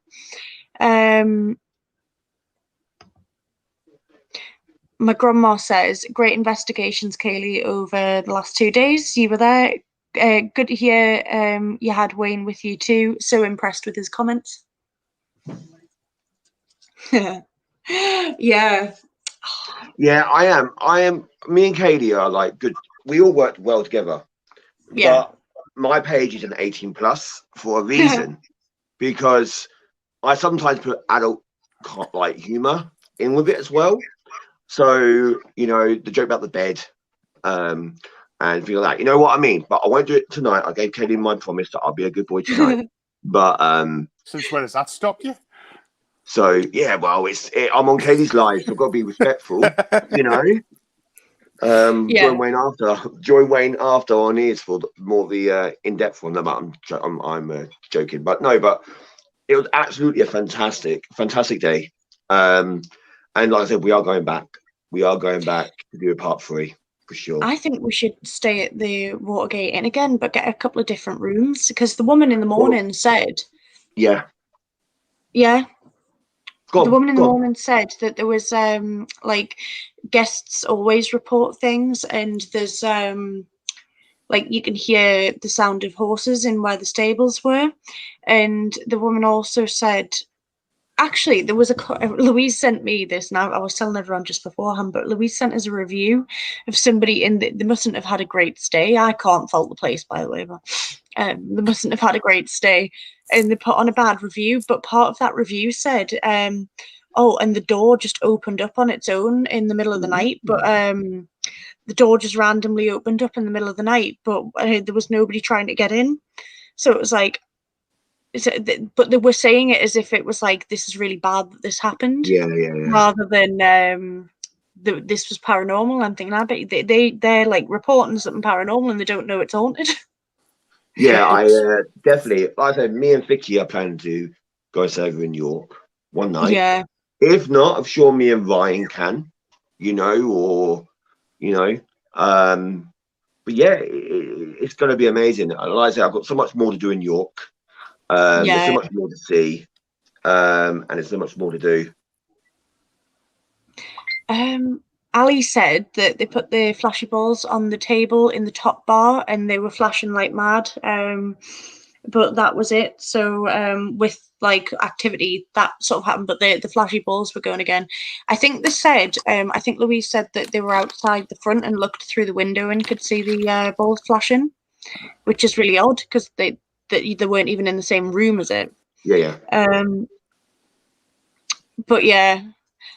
Speaker 1: My grandma says, great investigations, Kaylee, over the last 2 days. You were there. Good to hear you had Wayne with you too. So impressed with his comments. Yeah.
Speaker 3: Yeah, I am. Me and Katie are like good. We all worked well together.
Speaker 1: Yeah.
Speaker 3: But my page is an 18 plus for a reason, because I sometimes put adult like humor in with it as well. So, you know, the joke about the bed and things like that. You know what I mean? But I won't do it tonight. I gave Katie my promise that I'll be a good boy tonight. But
Speaker 2: Since when has that stopped you?
Speaker 3: So yeah, well, I'm on Katie's live, so I've got to be respectful, you know.
Speaker 1: Yeah.
Speaker 3: Join Wayne after on his for more the in-depth one. I'm joking, but no, but it was absolutely a fantastic day. And like I said, we are going back to do a part 3 for sure.
Speaker 1: I think we should stay at the Watergate Inn again, but get a couple of different rooms, because the woman in the morning said,
Speaker 3: yeah,
Speaker 1: the woman in the morning said that there was like guests always report things, and there's like you can hear the sound of horses in where the stables were, and the woman also said, actually, there was Louise sent me this, and I was telling everyone just beforehand, but Louise sent us a review of somebody they mustn't have had a great stay. I can't fault the place, by the way, but they mustn't have had a great stay, and they put on a bad review. But part of that review said, oh, and the door just opened up on its own in the middle of the night, but the door just randomly opened up in the middle of the night, but there was nobody trying to get in. So it was like, but they were saying it as if it was like, this is really bad that this happened, rather than this was paranormal. I'm thinking, I bet they're like reporting something paranormal and they don't know it's haunted.
Speaker 3: Yeah, I definitely. Like I said, me and Vicky are planning to go over in York one night.
Speaker 1: Yeah.
Speaker 3: If not, I'm sure me and Ryan can, you know, or you know. But yeah, it's going to be amazing. Like I said, I've got so much more to do in York. There's so much more to see, and there's so much more to do.
Speaker 1: Ali said that they put the flashy balls on the table in the top bar and they were flashing like mad. But that was it. So with like activity that sort of happened, but the flashy balls were going again. I think they said, I think Louise said that they were outside the front and looked through the window and could see the balls flashing, which is really odd because they weren't even in the same room as it.
Speaker 3: Yeah.
Speaker 1: But yeah,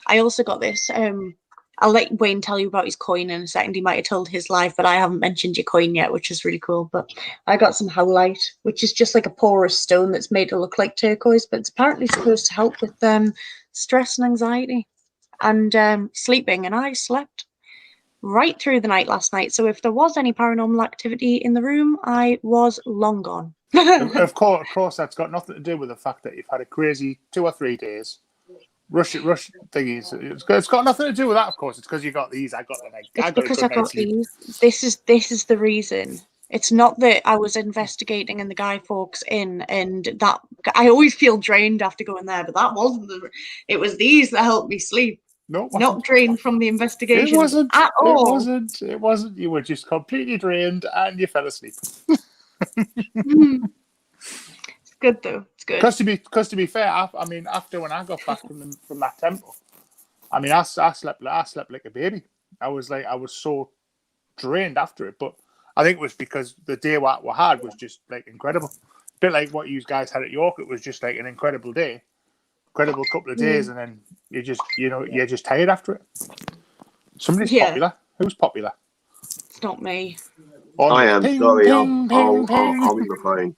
Speaker 1: I also got this. I'll let Wayne tell you about his coin in a second. He might have told his live, but I haven't mentioned your coin yet, which is really cool. But I got some howlite, which is just like a porous stone that's made to look like turquoise, but it's apparently supposed to help with stress and anxiety and sleeping. And I slept right through the night last night. So if there was any paranormal activity in the room, I was long gone.
Speaker 2: Of course, that's got nothing to do with the fact that you've had a crazy 2 or 3 days. Rush thingies. It's got nothing to do with that, of course. It's because you got these. I got
Speaker 1: these. This is the reason. It's not that I was investigating in the Guy Fawkes Inn, and that I always feel drained after going there, but that wasn't it was these that helped me sleep.
Speaker 2: No,
Speaker 1: not drained from the investigation.
Speaker 2: It wasn't
Speaker 1: at all.
Speaker 2: It wasn't. You were just completely drained and you fell asleep.
Speaker 1: It's good though. It's good.
Speaker 2: Because to be fair, I mean, after when I got back from that temple, I mean, I slept like a baby. I was so drained after it, but I think it was because the day what we had was just like incredible. A bit like what you guys had at York. It was just like an incredible day, incredible couple of days, and then you're just tired after it. Somebody's popular. Who's popular?
Speaker 1: It's not me.
Speaker 3: I am. Sorry, I'll leave the phone.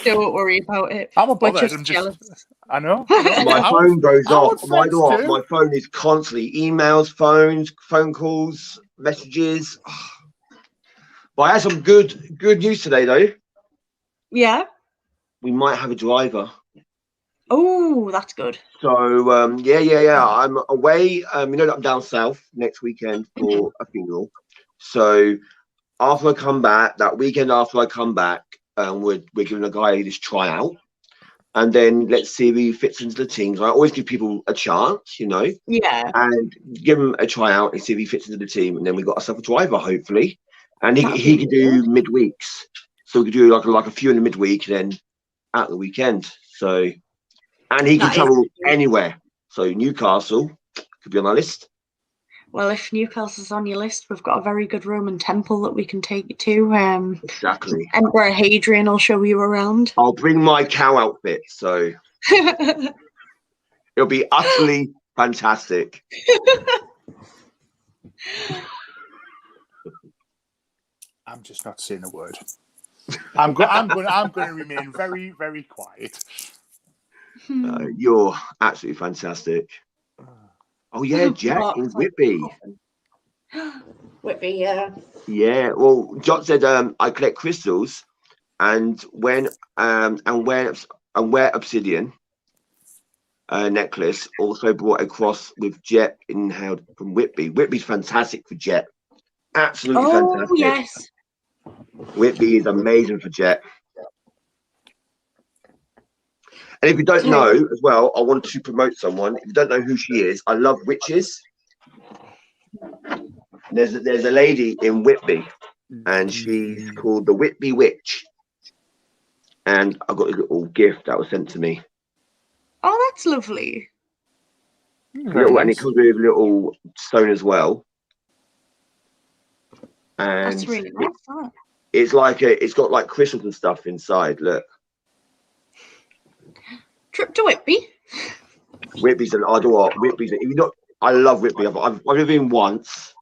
Speaker 1: Don't worry about it.
Speaker 2: I'm bothered.
Speaker 1: I'm just jealous.
Speaker 2: I know.
Speaker 3: My phone goes off. My phone is constantly emails, phone calls, messages. But I had some good news today, though.
Speaker 1: Yeah.
Speaker 3: We might have a driver.
Speaker 1: Oh, that's good.
Speaker 3: So yeah. I'm away. You know that I'm down south next weekend for a funeral. So after I come back, that weekend after I come back, we're giving a guy this tryout, and then let's see if he fits into the team. So I always give people a chance, you know.
Speaker 1: Yeah.
Speaker 3: And give him a tryout and see if he fits into the team, and then we got ourselves a driver, hopefully. And he could do midweeks, so we could do like a few in the midweek, and then at the weekend. So, and he can travel anywhere. So Newcastle could be on our list.
Speaker 1: Well, if Newcastle's on your list, we've got a very good Roman temple that we can take you to.
Speaker 3: Exactly.
Speaker 1: Emperor Hadrian will show you around.
Speaker 3: I'll bring my cow outfit, so it'll be utterly fantastic.
Speaker 2: I'm just not saying a word. I'm going to remain very, very quiet.
Speaker 3: You're absolutely fantastic. Oh yeah, Jack in Whitby.
Speaker 1: Whitby, yeah.
Speaker 3: Yeah. Well, Jot said I collect crystals, and wear obsidian necklace. Also brought across with jet inhaled from Whitby. Whitby's fantastic for jet. Absolutely fantastic.
Speaker 1: Oh yes.
Speaker 3: Whitby is amazing for jet. And if you don't know as well, I want to promote someone. If you don't know who she is, I love witches. There's a lady in Whitby, and she's called the Whitby Witch. And I got a little gift that was sent to me.
Speaker 1: Oh, that's lovely.
Speaker 3: And it comes with a little stone as well. And
Speaker 1: That's really nice.
Speaker 3: It's like it's got like crystals and stuff inside. Look.
Speaker 1: Trip to Whitby.
Speaker 3: Whitby's an idol art. Whitby's. If you not, I love Whitby. I've only been once,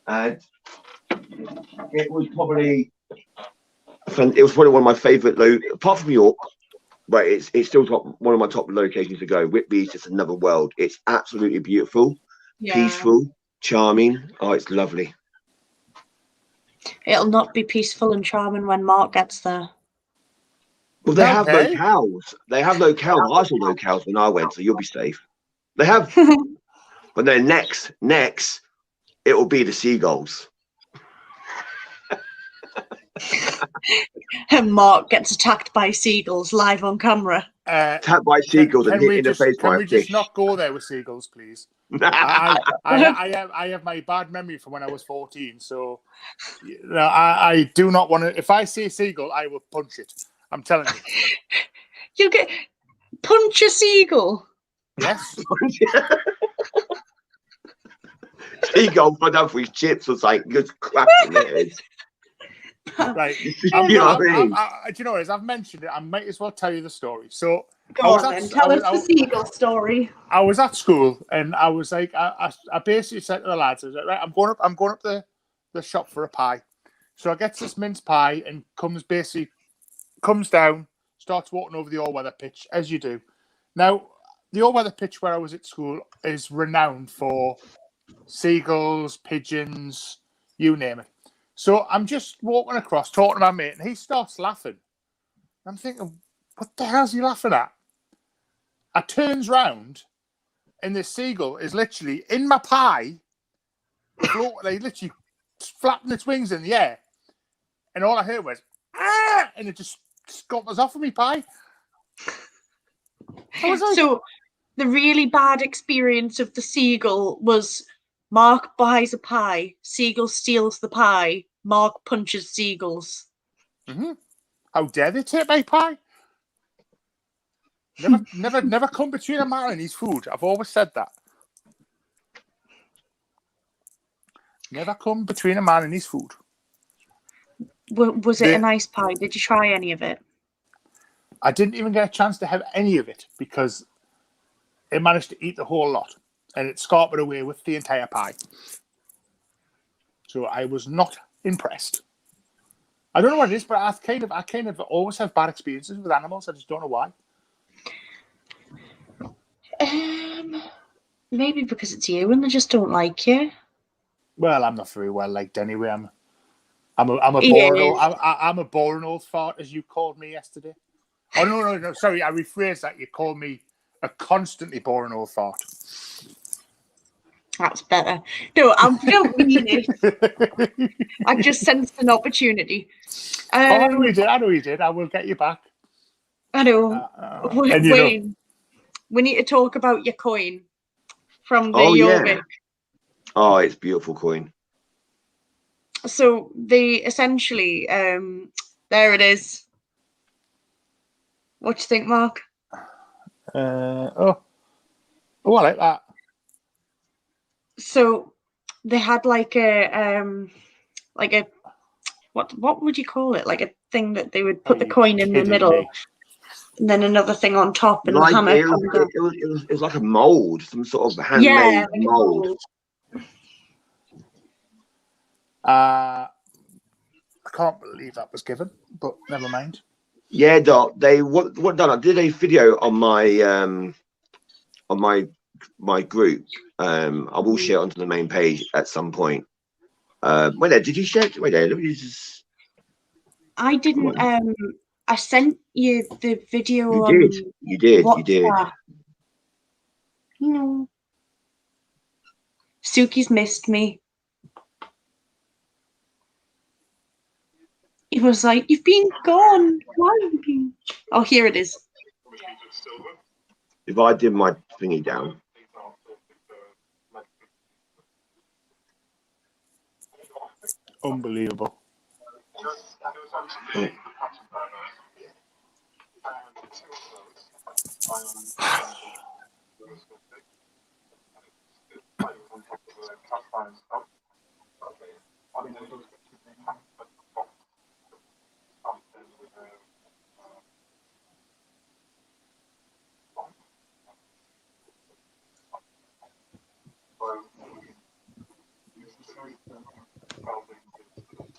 Speaker 3: and it was probably one of my favourite. Apart from York, but it's still one of my top locations to go. Whitby is just another world. It's absolutely beautiful, peaceful, charming. Oh, it's lovely.
Speaker 1: It'll not be peaceful and charming when Mark gets there.
Speaker 3: Well, they have locales. They have locales. I saw locales when I went, so you'll be safe. They have, but then next, it will be the seagulls.
Speaker 1: And Mark gets attacked by seagulls live on camera.
Speaker 3: Attacked by seagulls and hit in the face by a fish.
Speaker 2: Can we just not go there with seagulls, please? I have my bad memory from when I was 14, so I do not want to. If I see a seagull, I will punch it. I'm telling you.
Speaker 1: You'll get punch a seagull.
Speaker 2: Yes.
Speaker 3: Seagull put up with chips or something, just cracking it.
Speaker 2: Right.
Speaker 3: Do you know what I mean?
Speaker 2: Do you know what it is? I've mentioned it. I might as well tell you the story. So
Speaker 1: go on then. Tell us the seagull story.
Speaker 2: I was at school and I was like, I basically said to the lads, I was like, right, I'm going up the shop for a pie. So I get this mince pie and comes down, starts walking over the all-weather pitch, as you do. Now, the all-weather pitch where I was at school is renowned for seagulls, pigeons, you name it. So I'm just walking across, talking to my mate, and he starts laughing. I'm thinking, what the hell's he laughing at? I turns round, and the seagull is literally in my pie, literally flapping its wings in the air. And all I heard was, ah! And it just scuttles off of me pie.
Speaker 1: So the really bad experience of the seagull was Mark buys a pie, seagull steals the pie, Mark punches seagulls.
Speaker 2: Mm-hmm. How dare they take my pie? Never come between a man and his food. I've always said that. Never come between a man and his food.
Speaker 1: Was it a nice pie? Did you try any of it?
Speaker 2: I didn't even get a chance to have any of it because it managed to eat the whole lot. And it scarpered away with the entire pie. So I was not impressed. I don't know what it is, but I kind of always have bad experiences with animals. I just don't know why.
Speaker 1: Maybe because it's you and they just don't like you.
Speaker 2: Well, I'm not very well liked anyway. I'm a boring old fart, as you called me yesterday. Oh no! Sorry, I rephrased that. You called me a constantly boring old fart.
Speaker 1: That's better. No, I don't mean it. I just sensed an opportunity.
Speaker 2: I know you did. I will get you back.
Speaker 1: I know. Wayne, we need to talk about your coin from the Jorvik.
Speaker 3: Yeah. Oh, it's beautiful coin.
Speaker 1: So they essentially, there it is. What do you think, Mark?
Speaker 2: I like that.
Speaker 1: So they had like a what would you call it? Like a thing that they would put the coin in the middle, and then another thing on top, and the hammer.
Speaker 3: It was like a mold, some sort of handmade mold.
Speaker 2: I can't believe that was given, but never mind.
Speaker 3: Yeah, Doc. They what done? I did a video on my group. I will share it onto the main page at some point. Wait there, did you share it? Wait there, let me just.
Speaker 1: I didn't. I sent you the video.
Speaker 3: You did.
Speaker 1: WhatsApp. No. Suki's missed me. He was like, "You've been gone. Why have you been?" Oh, here it is.
Speaker 3: If I did my thingy down.
Speaker 2: Unbelievable.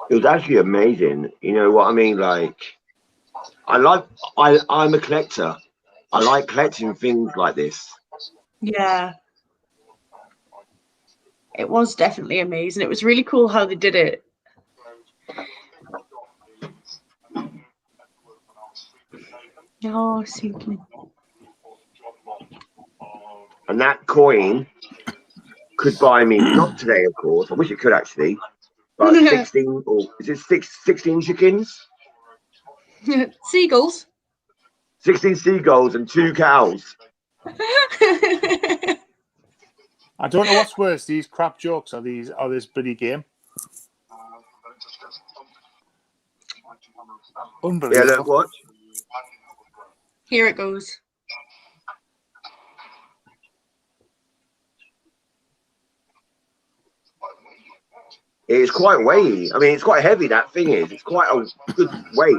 Speaker 3: It was actually amazing. You know what I mean? Like, I'm a collector. I like collecting things like this.
Speaker 1: Yeah. It was definitely amazing. It was really cool how they did it. Oh, Suki.
Speaker 3: And that coin could buy me, not today, of course. I wish it could actually, but 16 or is it 16 chickens?
Speaker 1: Seagulls.
Speaker 3: 16 seagulls and 2 cows.
Speaker 2: I don't know what's worse, these crap jokes or this bloody game. Unbelievable.
Speaker 3: Yeah, look, what?
Speaker 1: Here it goes.
Speaker 3: It's quite weighty. I mean, it's quite heavy, that thing is. It's quite a good weight.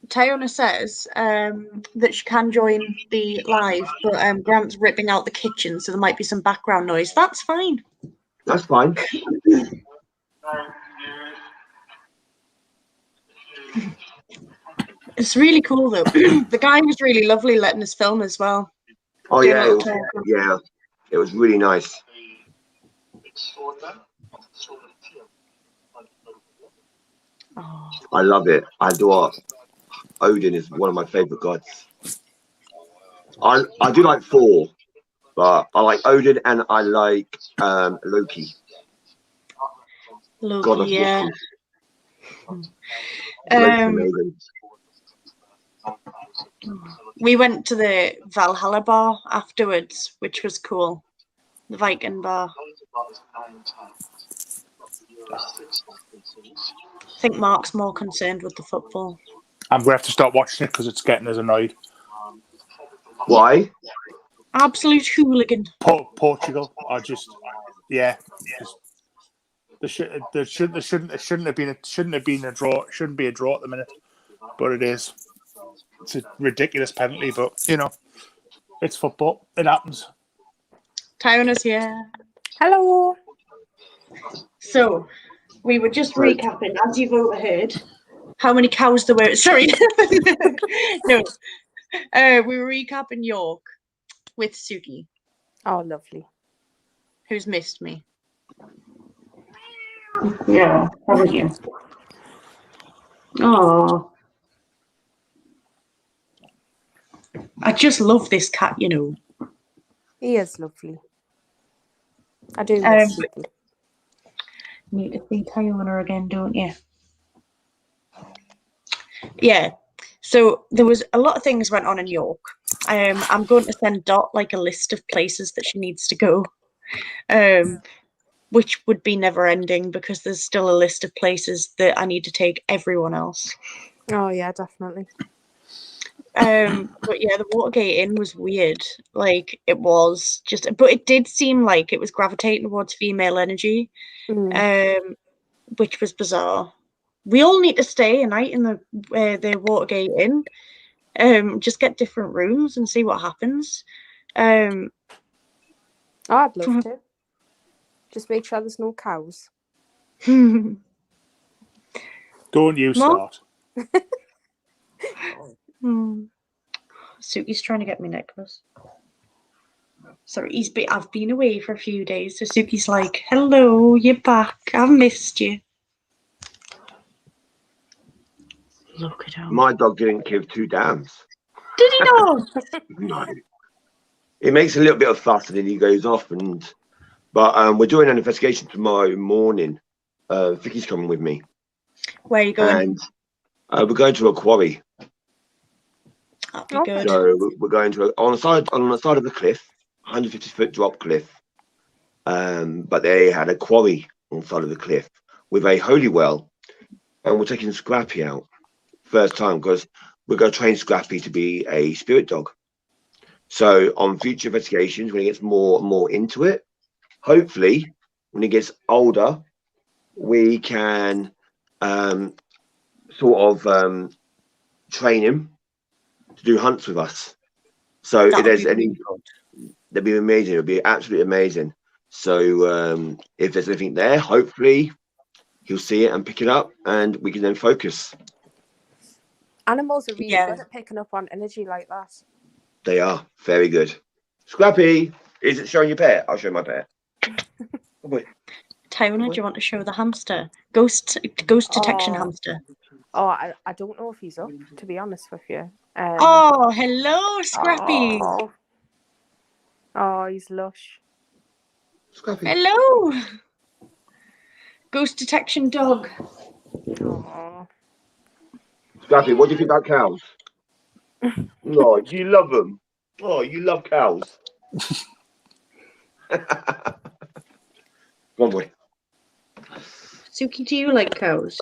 Speaker 1: Tayona says that she can join the live, but Grant's ripping out the kitchen, so there might be some background noise. That's fine.
Speaker 3: That's fine.
Speaker 1: It's really cool, though. The guy was really lovely letting us film as well.
Speaker 3: Oh, yeah, it was really nice.
Speaker 1: Oh.
Speaker 3: I love it. I do. Odin is one of my favorite gods. I do like Thor, but I like Odin and I like Loki. God of
Speaker 1: yeah. We went to the Valhalla bar afterwards, which was cool. The Viking bar. I think Mark's more concerned with the football.
Speaker 2: I'm going to have to stop watching it because it's getting us annoyed.
Speaker 3: Why?
Speaker 1: Absolute hooligan.
Speaker 2: Portugal are just, yeah. There shouldn't have been a draw. It shouldn't be a draw at the minute, but it is. It's a ridiculous penalty, but you know, it's football. It happens.
Speaker 1: Tyona's here.
Speaker 4: Hello.
Speaker 1: So we were just recapping, as you've overheard, how many cows there were. Sorry, no. We were recapping York with Suki.
Speaker 4: Oh, lovely.
Speaker 1: Who's missed me? Yeah, haven't you? Oh, I just love this cat, you know.
Speaker 4: He is lovely. I do miss Suki.
Speaker 1: Need to see Tayona again, don't you? Yeah. So there was a lot of things went on in York. I'm going to send Dot like a list of places that she needs to go, which would be never ending because there's still a list of places that I need to take everyone else.
Speaker 4: Oh yeah, definitely.
Speaker 1: But yeah, the Watergate Inn was weird. Like it was just, but it did seem like it was gravitating towards female energy, which was bizarre. We all need to stay a night in the Watergate Inn, just get different rooms and see what happens.
Speaker 4: I'd love to. Just make sure there's no cows.
Speaker 2: Don't you
Speaker 1: Mom?
Speaker 2: start.
Speaker 1: Suki's trying to get me necklace. Sorry, I've been away for a few days, so Suki's like, "Hello, you're back. I've missed you." Look at him.
Speaker 3: My dog didn't give two damns.
Speaker 1: Did he not?
Speaker 3: No. It makes a little bit of fuss and then he goes off. But we're doing an investigation tomorrow morning. Vicky's coming with me.
Speaker 1: Where are you going?
Speaker 3: And we're going to a quarry.
Speaker 1: That'd be good.
Speaker 3: So we're going to on the side of the cliff, 150-foot drop cliff. But they had a quarry on the side of the cliff with a holy well, and we're taking Scrappy out first time because we're going to train Scrappy to be a spirit dog. So on future investigations, when he gets more and more into it, hopefully when he gets older, we can train him to do hunts with us. So if there's any, that'd be amazing. It'd be absolutely amazing. So if there's anything there, hopefully he'll see it and pick it up, and we can then focus.
Speaker 4: Animals are really good at picking up on energy like that.
Speaker 3: They are very good. Scrappy, is it showing your pet? I'll show my pet. Oh, wait.
Speaker 1: Tyrone, do you want to show the hamster? Ghost detection hamster.
Speaker 4: Oh, I don't know if he's up, to be honest with you.
Speaker 1: Oh, hello, Scrappy.
Speaker 4: Oh, he's lush.
Speaker 3: Scrappy.
Speaker 1: Hello. Ghost detection dog.
Speaker 4: Oh.
Speaker 3: Scrappy, what do you think about cows? No, you love them. Oh, you love cows. Come on, boy.
Speaker 1: Suki, do you like cows?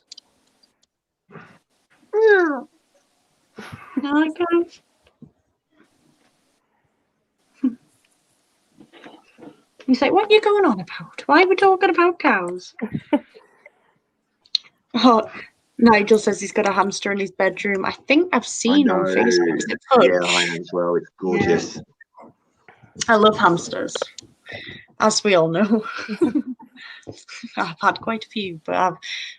Speaker 1: Yeah. I like cows. He's like, what are you going on about? Why are we talking about cows? Oh, Nigel says he's got a hamster in his bedroom. I think I've seen on Facebook.
Speaker 3: Yeah, I am as well. It's gorgeous.
Speaker 1: Yeah. I love hamsters, as we all know. I've had quite a few, but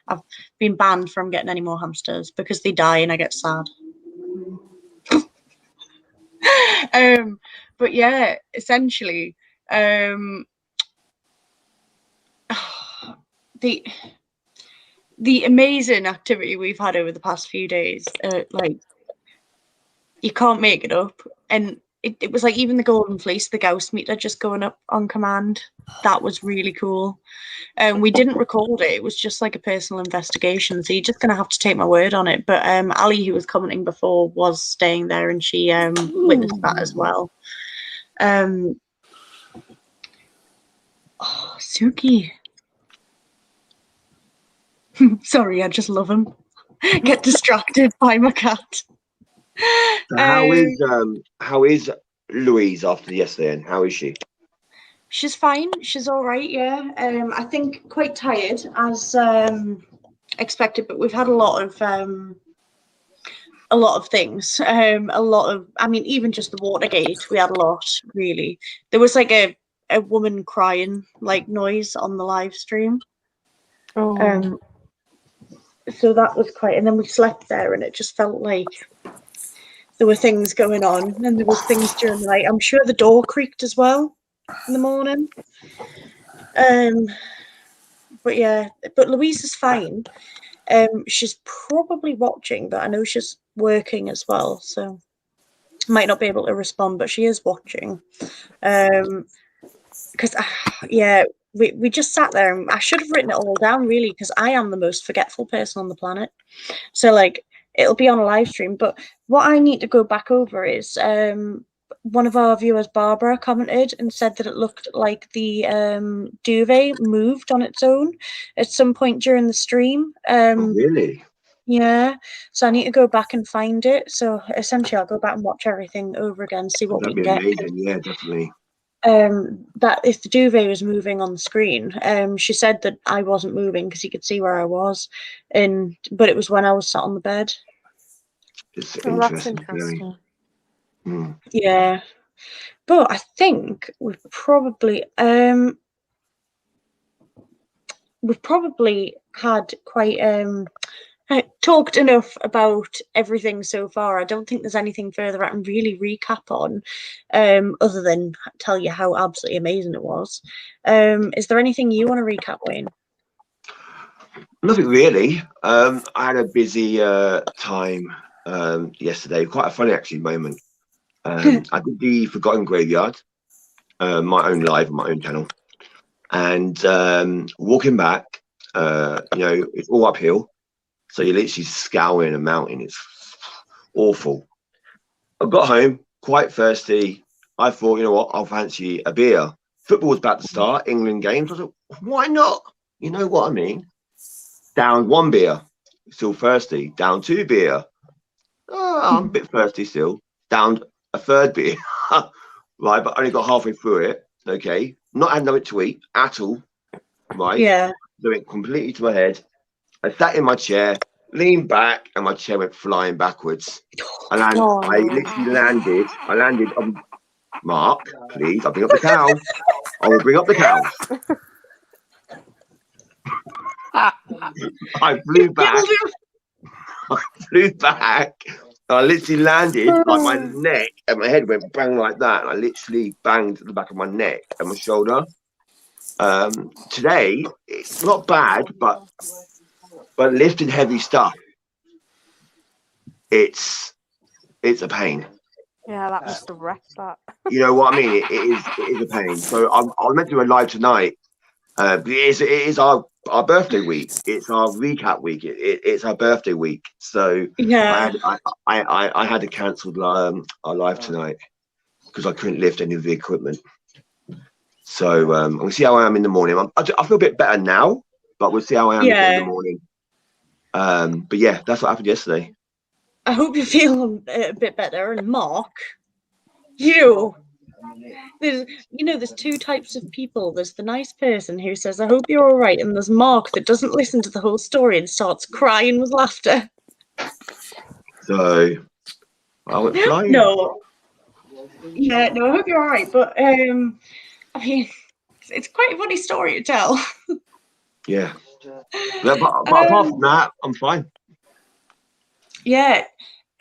Speaker 1: I've been banned from getting any more hamsters because they die and I get sad. But yeah, essentially, the amazing activity we've had over the past few days, like you can't make it up. And it was like even the Golden Fleece, the Gauss meter just going up on command. That was really cool. We didn't record it. It was just like a personal investigation. So you're just going to have to take my word on it. But Ali, who was commenting before, was staying there and she witnessed that as well. Oh, Suki. Sorry, I just love him. Get distracted by my cat.
Speaker 3: So how is Louise after yesterday, and how is she?
Speaker 1: She's fine. She's all right. Yeah. I think quite tired as expected, but we've had a lot of things. I mean, even just the Watergate, we had a lot. Really, there was like a woman crying like noise on the live stream.
Speaker 4: Oh.
Speaker 1: So that was quite, and then we slept there, and it just felt like there were things going on, and there was things during the night. I'm sure the door creaked as well in the morning. But yeah, but Louise is fine. She's probably watching, but I know she's working as well, so might not be able to respond, but she is watching. Because yeah, we just sat there, and I should have written it all down really, because I am the most forgetful person on the planet. So like it'll be on a live stream, but what I need to go back over is one of our viewers, Barbara, commented and said that it looked like the duvet moved on its own at some point during the stream.
Speaker 3: Really?
Speaker 1: Yeah, so I need to go back and find it. So essentially I'll go back and watch everything over again, see what we can get.
Speaker 3: Amazing. Yeah, definitely.
Speaker 1: That if the duvet was moving on the screen, she said that I wasn't moving because you could see where I was, but it was when I was sat on the bed.
Speaker 3: It's
Speaker 4: That's
Speaker 3: interesting.
Speaker 4: interesting.
Speaker 1: Yeah, but I think we've probably we've probably had quite talked enough about everything so far. I don't think there's anything further I can really recap on, other than tell you how absolutely amazing it was. Is there anything you want to recap, Wayne?
Speaker 3: Nothing really. I had a busy time yesterday. Quite a funny actually moment. I did the Forgotten Graveyard, my own live on my own channel, and walking back, it's all uphill, so you're literally scouring a mountain. It's awful. I got home quite thirsty. I thought, you know what, I'll fancy a beer. Football was about to start, England games. I thought, why not? You know what I mean? Down 1 beer, still thirsty. Down 2 beer. Oh, I'm a bit thirsty still. Down a 3rd beer. Right, but only got halfway through it. Okay. Not had nothing to eat at all. Right.
Speaker 1: Yeah.
Speaker 3: Went completely to my head. I sat in my chair, leaned back, and my chair went flying backwards. And I literally landed. I landed on Mark, please. I'll bring up the cow. I will bring up the cow. I flew back. I literally landed like my neck and my head went bang like that. And I literally banged the back of my neck and my shoulder. Today it's not bad, but lifting heavy stuff, it's a pain.
Speaker 4: Yeah, that must have wrecked that.
Speaker 3: You know what I mean? It is a pain. So I'm meant to go live tonight. But it is our birthday week. It's our recap week. It's our birthday week. So
Speaker 1: yeah,
Speaker 3: I had to cancel our live tonight because I couldn't lift any of the equipment. So we'll see how I am in the morning. I feel a bit better now, but we'll see how I am in the morning. But yeah, that's what happened yesterday.
Speaker 1: I hope you feel a bit better. And Mark, there's 2 types of people. There's the nice person who says, I hope you're all right. And there's Mark that doesn't listen to the whole story and starts crying with laughter.
Speaker 3: So I went flying.
Speaker 1: No. Yeah, no, I hope you're all right. But I mean, it's quite a funny story to tell.
Speaker 3: Yeah. But apart from that, I'm fine.
Speaker 1: Yeah.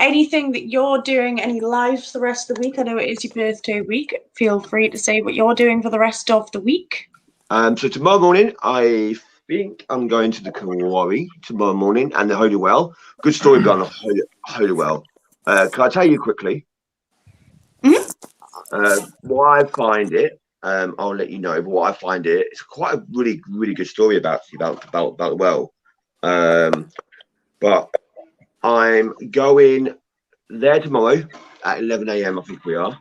Speaker 1: Anything that you're doing, any lives the rest of the week? I know it is your birthday week. Feel free to say what you're doing for the rest of the week.
Speaker 3: So tomorrow morning, I think I'm going to the quarry tomorrow morning and the Holy Well. Good story behind the Holy Well. Can I tell you quickly? Why I find it, I'll let you know. But what I find it's quite a really, really good story about the well. But I'm going there tomorrow at 11 a.m. I think we are,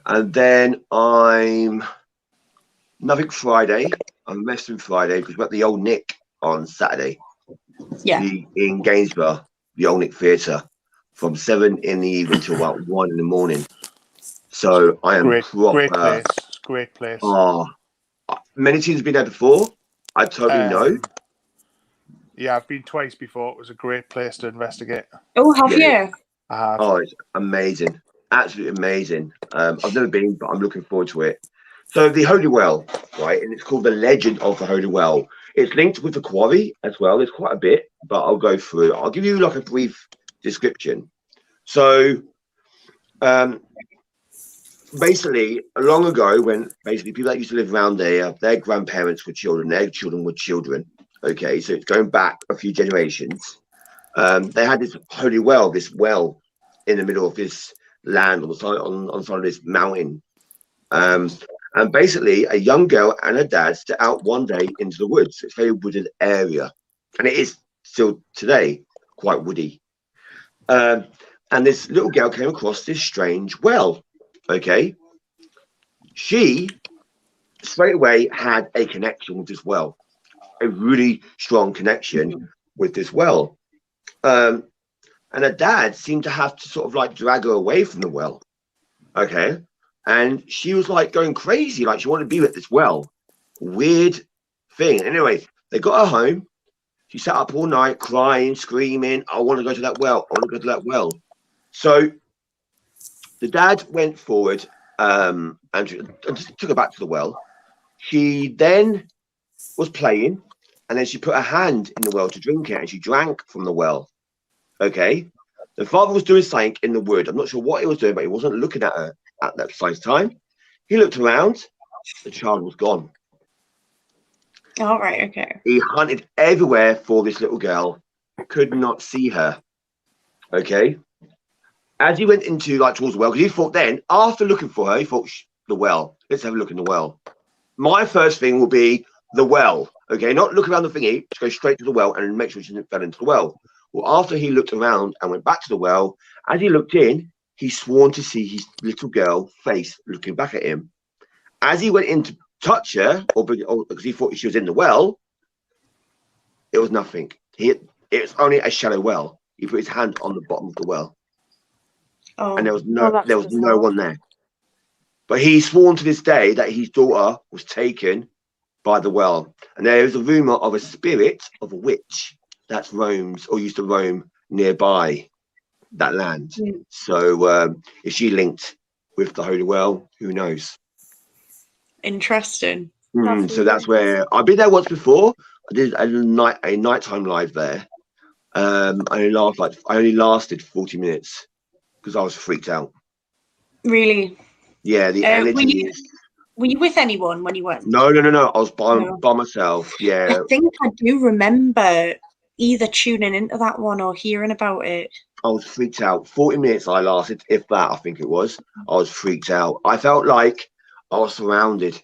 Speaker 3: and then I'm nothing Friday. I'm resting Friday because we're at the Old Nick on Saturday.
Speaker 1: Yeah.
Speaker 3: In Gainsborough, the Old Nick Theatre, from 7 in the evening till about 1 in the morning. So I am
Speaker 2: great place.
Speaker 3: Oh, many teams have been there before. I totally know.
Speaker 2: Yeah, I've been twice before. It was a great place to investigate.
Speaker 1: Oh, have you?
Speaker 2: I have.
Speaker 3: Oh, it's amazing. Absolutely amazing. I've never been, but I'm looking forward to it. So the Holy Well, right, and it's called the Legend of the Holy Well. It's linked with the quarry as well. There's quite a bit, but I'll go through. I'll give you like a brief description. So basically, long ago, when basically people that used to live around there, their grandparents were children, their children were children. Okay, so it's going back a few generations. They had this holy well, this well in the middle of this land on the side of this mountain. And basically, a young girl and her dad set out one day into the woods. It's a very wooded area, and it is still today quite woody. And this little girl came across this strange well. Okay, she straight away had a connection with this well, a really strong connection with this well. And her dad seemed to have to sort of like drag her away from the well. Okay. And she was like going crazy, like she wanted to be at this well. Weird thing. Anyway, they got her home. She sat up all night crying, screaming, I want to go to that well. I want to go to that well. So the dad went forward and just took her back to the well. She then was playing, and then she put her hand in the well to drink it, and she drank from the well. Okay. The father was doing something in the wood. I'm not sure what he was doing, but he wasn't looking at her at that precise time. He looked around. The child was gone.
Speaker 1: All right. Okay.
Speaker 3: He hunted everywhere for this little girl. Could not see her. Okay. As he went into like towards the well, because he thought then, after looking for her, he thought the well. Let's have a look in the well. My first thing will be the well. Okay, not look around the thingy, just go straight to the well and make sure she didn't fell into the well. Well, after he looked around and went back to the well, as he looked in, he sworn to see his little girl face looking back at him. As he went in to touch her, or because he thought she was in the well, it was nothing. It was only a shallow well. He put his hand on the bottom of the well, and there was no one there. But he's sworn to this day that his daughter was taken by the well, and there is a rumor of a spirit of a witch that roams or used to roam nearby that land.
Speaker 1: Mm.
Speaker 3: So is she linked with the holy well? Who knows?
Speaker 1: Interesting.
Speaker 3: So that's where I've been there once before. I did a nighttime live there. I only lasted 40 minutes because I was freaked out.
Speaker 1: Really?
Speaker 3: Yeah, the energy.
Speaker 1: Were you with anyone when you went?
Speaker 3: No. I was by myself. Yeah.
Speaker 1: I think I do remember either tuning into that one or hearing about it.
Speaker 3: I was freaked out. 40 minutes I lasted, if that, I think it was. I was freaked out. I felt like I was surrounded,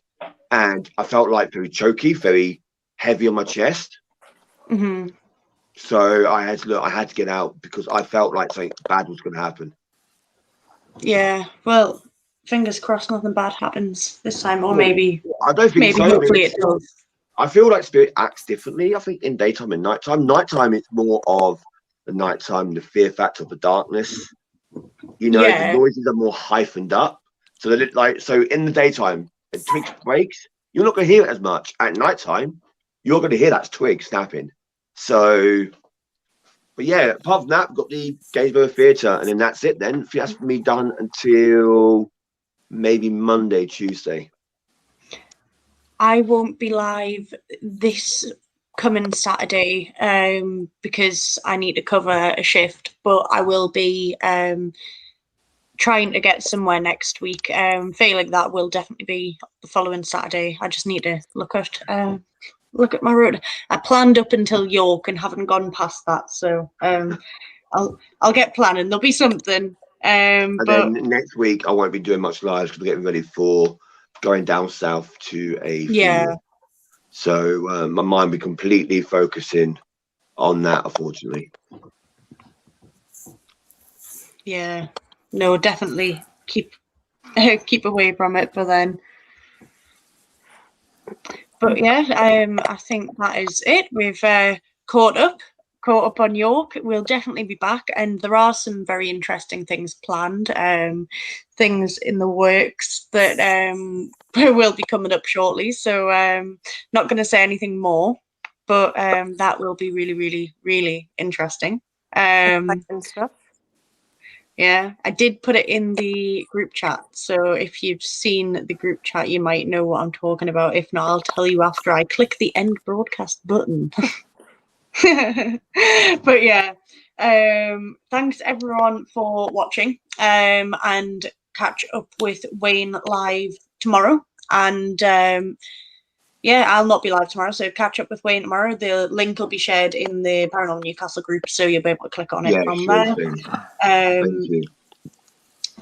Speaker 3: and I felt like very choky, very heavy on my chest.
Speaker 1: Mm-hmm.
Speaker 3: So I had to get out because I felt like something bad was going to happen.
Speaker 1: Yeah. Well, fingers crossed nothing bad happens this time, or maybe
Speaker 3: I don't think
Speaker 1: maybe
Speaker 3: so.
Speaker 1: hopefully it does.
Speaker 3: I feel like spirit acts differently. I think in daytime and nighttime. Nighttime, it's more of the nighttime, the fear factor of the darkness. The noises are more hyphened up. So that so in the daytime, a twig breaks, you're not going to hear it as much. At nighttime, you're going to hear that twig snapping. So, but yeah, apart from that, we've got the Gainsborough Theatre, and then that's it. Then that's for me done until maybe Monday, Tuesday.
Speaker 1: I won't be live this coming Saturday because I need to cover a shift, but I will be trying to get somewhere next week. Failing that will definitely be the following Saturday. I just need to look at my road. I planned up until York and haven't gone past that, so I'll get planning. There'll be something.
Speaker 3: And then next week I won't be doing much live because we're getting ready for going down south to a funeral. So my mind will be completely focusing on that, unfortunately.
Speaker 1: Yeah, no, definitely keep away from it for then. But yeah, I think that is it. We've caught up on York. We'll definitely be back, and there are some very interesting things planned, things in the works that will be coming up shortly. So not going to say anything more, but that will be really, really, really interesting.
Speaker 4: Stuff.
Speaker 1: Yeah, I did put it in the group chat. So if you've seen the group chat, you might know what I'm talking about. If not, I'll tell you after I click the end broadcast button. But yeah, thanks everyone for watching, and catch up with Wayne live tomorrow. And yeah, I'll not be live tomorrow, so catch up with Wayne tomorrow. The link will be shared in the Paranormal Newcastle group, so you'll be able to click on it from there.
Speaker 3: Thank you.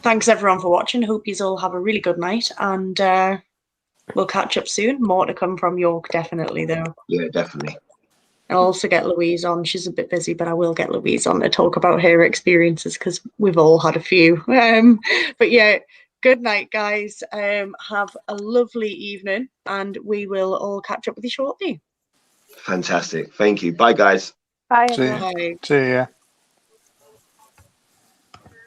Speaker 1: Thanks everyone for watching. Hope you all have a really good night, and we'll catch up soon. More to come from York, definitely, though.
Speaker 3: Yeah, definitely.
Speaker 1: I'll also get Louise on. She's a bit busy, but I will get Louise on to talk about her experiences because we've all had a few. But yeah, good night, guys. Have a lovely evening, and we will all catch up with you shortly.
Speaker 3: Fantastic. Thank you. Bye, guys.
Speaker 4: Bye,
Speaker 2: See
Speaker 4: everyone.
Speaker 1: Bye.
Speaker 2: See ya.